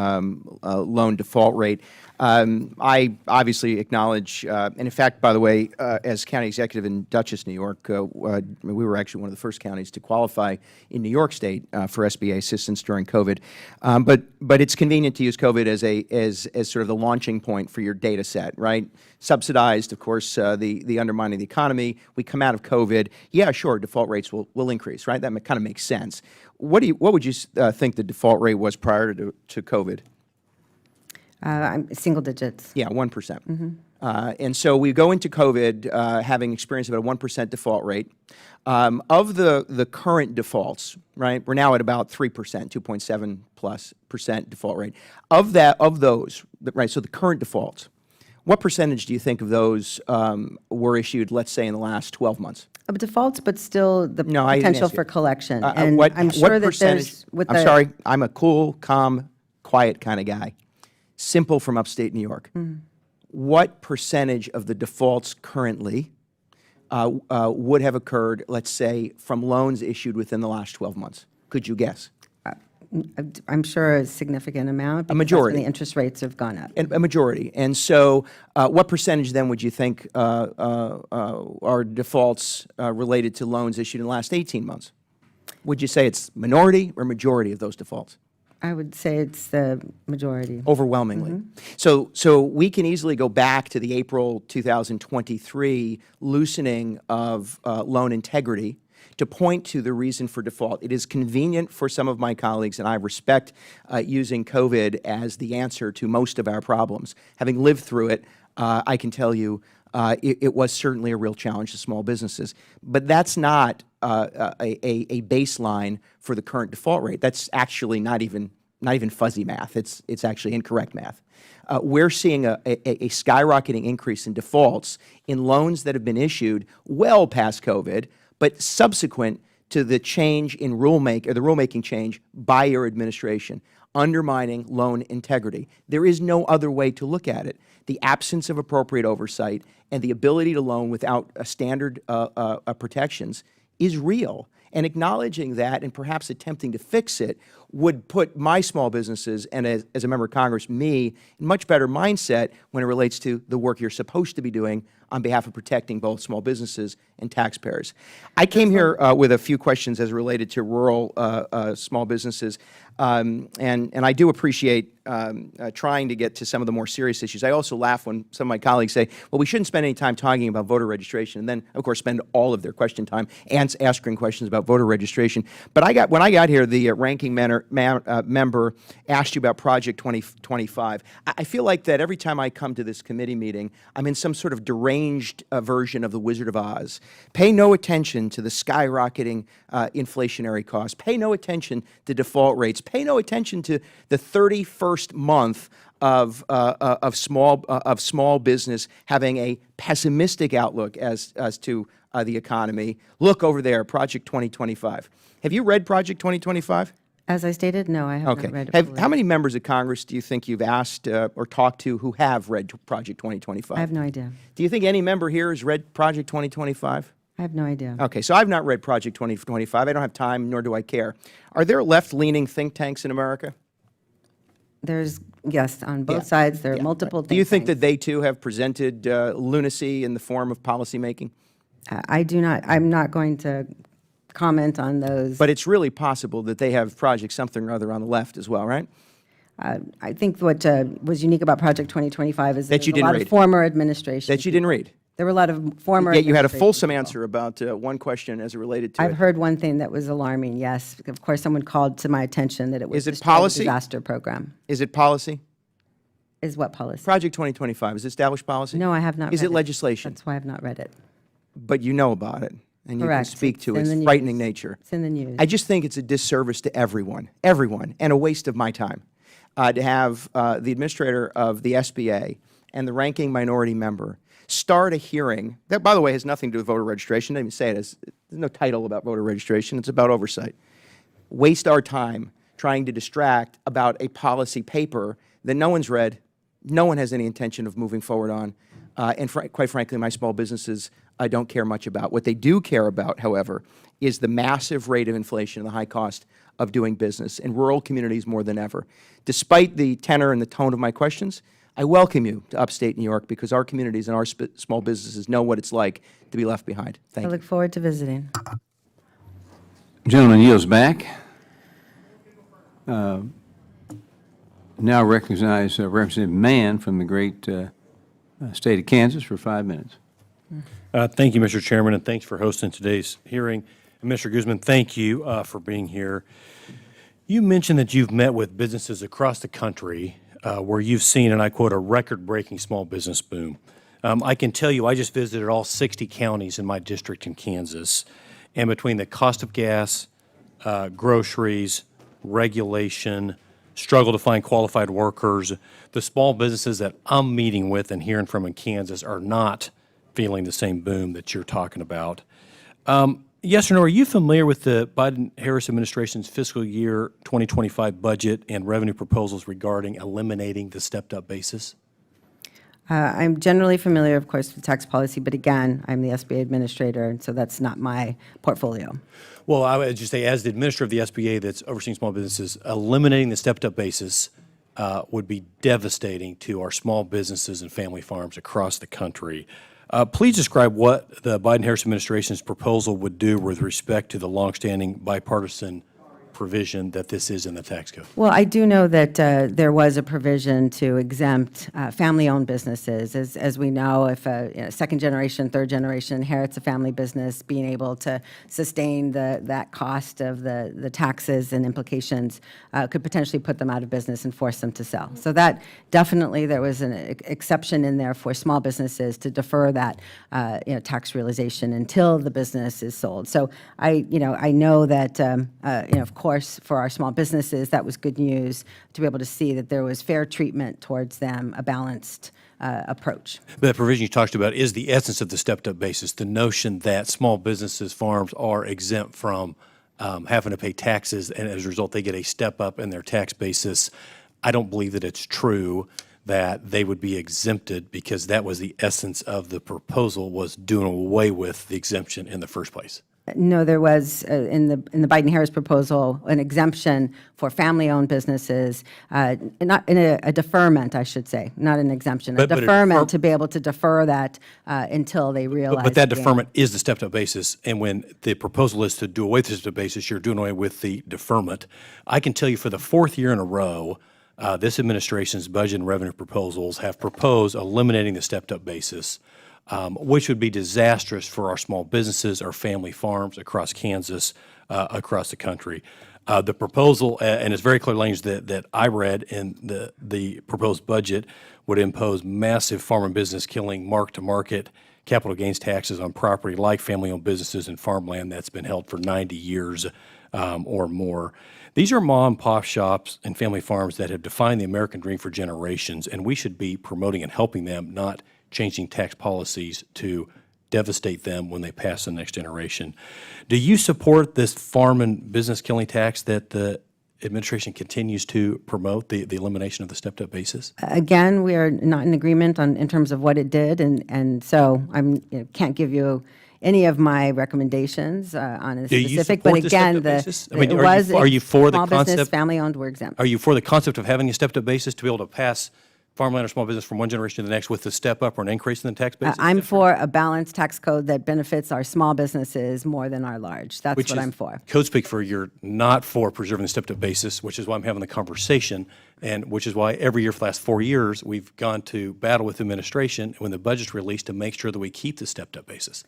loan default rate. I obviously acknowledge, and in fact, by the way, as county executive in Dutchess, New York, we were actually one of the first counties to qualify in New York State for SBA assistance during COVID. But it's convenient to use COVID as sort of the launching point for your data set, right? Subsidized, of course, the undermining of the economy. We come out of COVID. Yeah, sure, default rates will increase, right? That kind of makes sense. What would you think the default rate was prior to COVID? I'm single digits. Yeah, 1%. And so we go into COVID having experienced about a 1% default rate. Of the current defaults, right, we're now at about 3%, 2.7+% default rate. Of those, right, so the current defaults, what percentage do you think of those were issued, let's say, in the last 12 months? Of defaults, but still the No, I didn't potential ask you. for collection. I'm sure that there's, with I'm the- sorry, I'm a cool, calm, quiet kind of guy. Simple from upstate New York. What percentage of the defaults currently would have occurred, let's say, from loans issued within the last 12 months? Could you guess? I'm sure a significant amount. because that's when majority. the interest rates have gone up. A majority. And so what percentage then would you think are defaults related to loans issued in the last 18 months? Would you say it's minority or majority of those defaults? I would say it's the majority. Overwhelmingly. So we can easily go back to the April 2023 loosening of loan integrity to point to the reason for default. It is convenient for some of my colleagues, and I respect using COVID as the answer to most of our problems. Having lived through it, I can tell you it was certainly a real challenge to small businesses. But that's not a baseline for the current default rate. That's actually not even fuzzy math. It's actually incorrect math. We're seeing a skyrocketing increase in defaults in loans that have been issued well past COVID, but subsequent to the change in the rulemaking change by your administration, undermining loan integrity. There is no other way to look at it. The absence of appropriate oversight and the ability to loan without standard protections is real. And acknowledging that and perhaps attempting to fix it would put my small businesses and as a member of Congress, me, in much better mindset when it relates to the work you're supposed to be doing on behalf of protecting both small businesses and taxpayers. I came here with a few questions as related to rural small businesses, and I do appreciate trying to get to some of the more serious issues. I also laugh when some of my colleagues say, well, we shouldn't spend any time talking about voter registration, and then, of course, spend all of their question time asking questions about voter registration. But when I got here, the ranking member asked you about Project 2025. I feel like that every time I come to this committee meeting, I'm in some sort of deranged version of the Wizard of Oz. Pay no attention to the skyrocketing inflationary costs. Pay no attention to default rates. Pay no attention to the 31st month of small business having a pessimistic outlook as to the economy. Look over there, Project 2025. Have you read Project 2025? As I stated, no, I have not read it fully. How many members of Congress do you think you've asked or talked to who have read Project 2025? I have no idea. Do you think any member here has read Project 2025? I have no idea. Okay, so I've not read Project 2025. I don't have time, nor do I care. Are there left-leaning think tanks in America? There's, yes, on both sides, there are multiple Do you think tanks. that they too have presented lunacy in the form of policymaking? I do not, I'm not going to comment on those. But it's really possible that they have projects something or other on the left as well, right? I think what was unique about Project 2025 is That you there was a didn't lot read. of former administration. That you didn't read. There were a lot of former. Yet you had a administration fulsome people. answer about one question as it related to I've it. heard one thing that was alarming, yes. Of course, someone called to my attention that it was Is it the Child policy? Disaster Program. Is it policy? Is what policy? Project 2025, is it established policy? No, I have not read it. Is it legislation? That's why I have not read it. But you know about it, and you can Correct. speak to It's in its the news. frightening nature. It's in the news. I just think it's a disservice to everyone, and a waste of my time to have the administrator of the SBA and the ranking minority member start a hearing that, by the way, has nothing to do with voter registration. I didn't even say it. There's no title about voter registration. It's about oversight. Waste our time trying to distract about a policy paper that no one's read, no one has any intention of moving forward on, and quite frankly, my small businesses don't care much about. What they do care about, however, is the massive rate of inflation and the high cost of doing business in rural communities more than ever. Despite the tenor and the tone of my questions, I welcome you to upstate New York because our communities and our small businesses know what it's like to be left behind. Thank I you. look forward to visiting. Gentleman yields back. Now recognize Representative Mann from the great state of Kansas for 5 minutes. Thank you, Mr. Chairman, and thanks for hosting today's hearing. And Mr. Guzman, thank you for being here. You mentioned that you've met with businesses across the country where you've seen, and I quote, a record-breaking small business boom. I can tell you, I just visited all 60 counties in my district in Kansas, and between the cost of gas, groceries, regulation, struggle to find qualified workers, the small businesses that I'm meeting with and hearing from in Kansas are not feeling the same boom that you're talking about. Yes or no, are you familiar with the Biden-Harris administration's fiscal year 2025 budget and revenue proposals regarding eliminating the stepped-up basis? I'm generally familiar, of course, with tax policy, but again, I'm the SBA administrator, and so that's not my portfolio. Well, I would just say, as the administrator of the SBA that's overseeing small businesses, eliminating the stepped-up basis would be devastating to our small businesses and family farms across the country. Please describe what the Biden-Harris administration's proposal would do with respect to the longstanding bipartisan provision that this is in the tax code. Well, I do know that there was a provision to exempt family-owned businesses. As we know, if a second generation, third generation inherits a family business, being able to sustain that cost of the taxes and implications could potentially put them out of business and force them to sell. So that definitely, there was an exception in there for small businesses to defer that tax realization until the business is sold. So I know that of course, for our small businesses, that was good news to be able to see that there was fair treatment towards them, a balanced approach. But the provision you talked about is the essence of the stepped-up basis, the notion that small businesses, farms are exempt from having to pay taxes, and as a result, they get a step-up in their tax basis. I don't believe that it's true that they would be exempted, because that was the essence of the proposal, was doing away with the exemption in the first place. No, there was, in the Biden-Harris proposal, an exemption for family-owned businesses, not in a deferment, I should say, not an exemption, a deferment to be able to defer that until they realize. But that the gain. deferment is the stepped-up basis, and when the proposal is to do away with the stepped-up basis, you're doing away with the deferment. I can tell you for the fourth year in a row, this administration's budget and revenue proposals have proposed eliminating the stepped-up basis, which would be disastrous for our small businesses, our family farms across Kansas, across the country. The proposal, and it's very clear language that I read in the proposed budget, would impose massive farm and business killing, mark-to-market capital gains taxes on property like family-owned businesses and farmland that's been held for 90 years or more. These are mom-and-pop shops and family farms that have defined the American dream for generations, and we should be promoting and helping them, not changing tax policies to devastate them when they pass the next generation. Do you support this farm and business killing tax that the administration continues to promote, the elimination of the stepped-up basis? Again, we are not in agreement in terms of what it did, and so can't give you any of my recommendations on a specific. But again, are you for the small business, concept? family-owned were exempt. Are you for the concept of having a stepped-up basis to be able to pass farmland or small business from one generation to the next with a step up or an increase in the tax basis? I'm for a balanced tax code that benefits our small businesses more than our large. That's what I'm for. Code speak for you're not for preserving the stepped-up basis, which is why I'm having the conversation, and which is why every year for the last 4 years, we've gone to battle with the administration when the budget's released to make sure that we keep the stepped-up basis.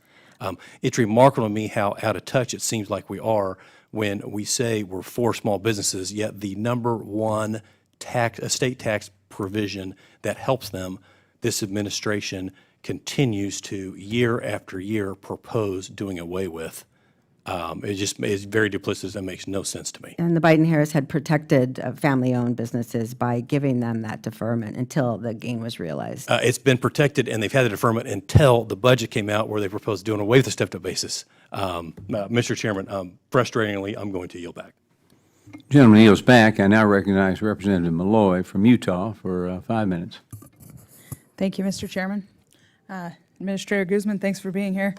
It's remarkable to me how out of touch it seems like we are when we say we're for small businesses, yet the number one estate tax provision that helps them, this administration continues to, year after year, propose doing away with. It's very duplicitous and makes no sense to me. And the Biden-Harris had protected family-owned businesses by giving them that deferment until the gain was realized. It's been protected, and they've had the deferment until the budget came out where they proposed doing away with the stepped-up basis. Mr. Chairman, frustratingly, I'm going to yield back. Gentleman yields back. I now recognize Representative Malloy from Utah for 5 minutes. Thank you, Mr. Chairman. Administrator Guzman, thanks for being here.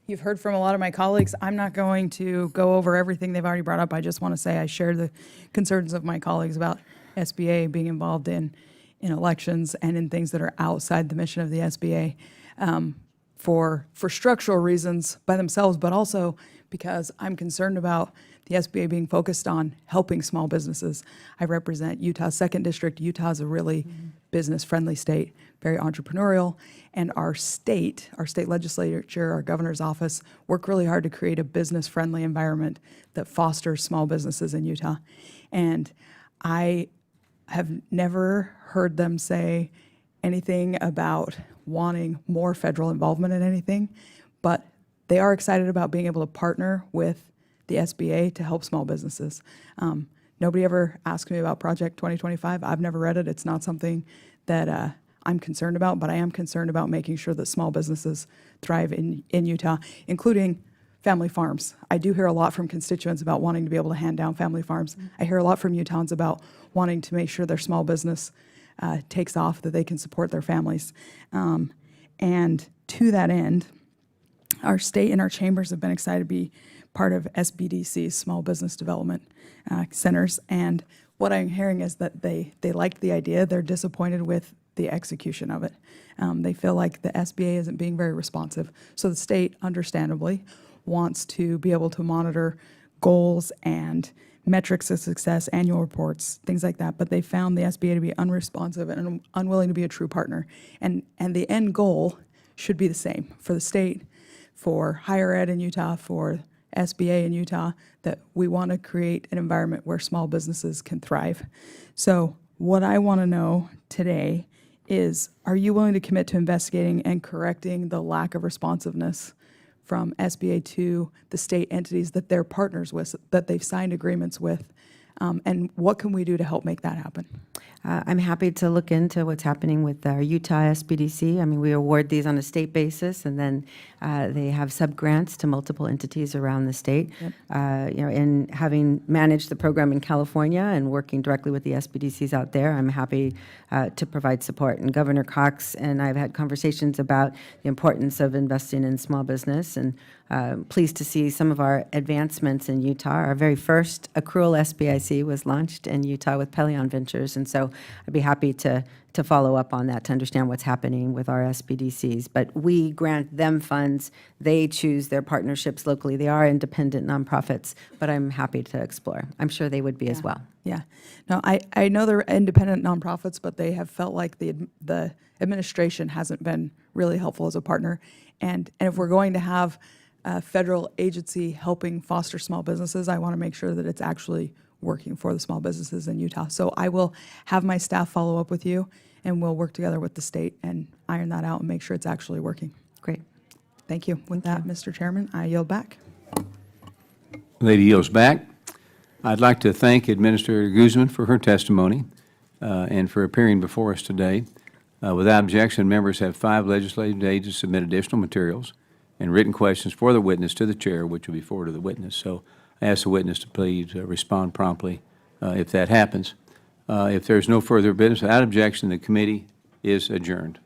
You've heard from a lot of my colleagues. I'm not going to go over everything they've already brought up. I just want to say I share the concerns of my colleagues about SBA being involved in elections and in things that are outside the mission of the SBA for structural reasons by themselves, but also because I'm concerned about the SBA being focused on helping small businesses. I represent Utah's 2nd District. Utah's a really business-friendly state, very entrepreneurial, and our state legislature, our governor's office, work really hard to create a business-friendly environment that fosters small businesses in Utah. And I have never heard them say anything about wanting more federal involvement in anything, but they are excited about being able to partner with the SBA to help small businesses. Nobody ever asked me about Project 2025. I've never read it. It's not something that I'm concerned about, but I am concerned about making sure that small businesses thrive in Utah, including family farms. I do hear a lot from constituents about wanting to be able to hand down family farms. I hear a lot from Utahns about wanting to make sure their small business takes off, that they can support their families. And to that end, our state and our chambers have been excited to be part of SBDC's Small Business Development Centers. And what I'm hearing is that they liked the idea. They're disappointed with the execution of it. They feel like the SBA isn't being very responsive. So the state, understandably, wants to be able to monitor goals and metrics of success, annual reports, things like that. But they found the SBA to be unresponsive and unwilling to be a true partner. And the end goal should be the same for the state, for higher ed in Utah, for SBA in Utah, that we want to create an environment where small businesses can thrive. So what I want to know today is, are you willing to commit to investigating and correcting the lack of responsiveness from SBA to the state entities that they're partners with, that they've signed agreements with? And what can we do to help make that happen? I'm happy to look into what's happening with our Utah SBDC. I mean, we award these on a state basis, and then they have sub-grants to multiple entities around the state. Yep. You know, in having managed the program in California and working directly with the SBDCs out there, I'm happy to provide support. And Governor Cox and I have had conversations about the importance of investing in small business, and pleased to see some of our advancements in Utah. Our very first accrual SBIC was launched in Utah with Pelion Ventures, and so I'd be happy to follow up on that to understand what's happening with our SBDCs. But we grant them funds. They choose their partnerships locally. They are independent nonprofits, but I'm happy to explore. I'm sure they would be as well. Yeah. No, I know they're independent nonprofits, but they have felt like the administration hasn't been really helpful as a partner. And if we're going to have a federal agency helping foster small businesses, I want to make sure that it's actually working for the small businesses in Utah. So I will have my staff follow up with you, and we'll work together with the state and iron that out and make sure it's actually working. Great. Thank you. With that, Mr. Chairman, I yield back. Lady yields back. I'd like to thank Administrator Guzman for her testimony and for appearing before us today. Without objection, members have 5 legislative days to submit additional materials and written questions for the witness to the chair, which will be forwarded to the witness. So I ask the witness to please respond promptly if that happens. If there's no further business, without objection, the committee is adjourned.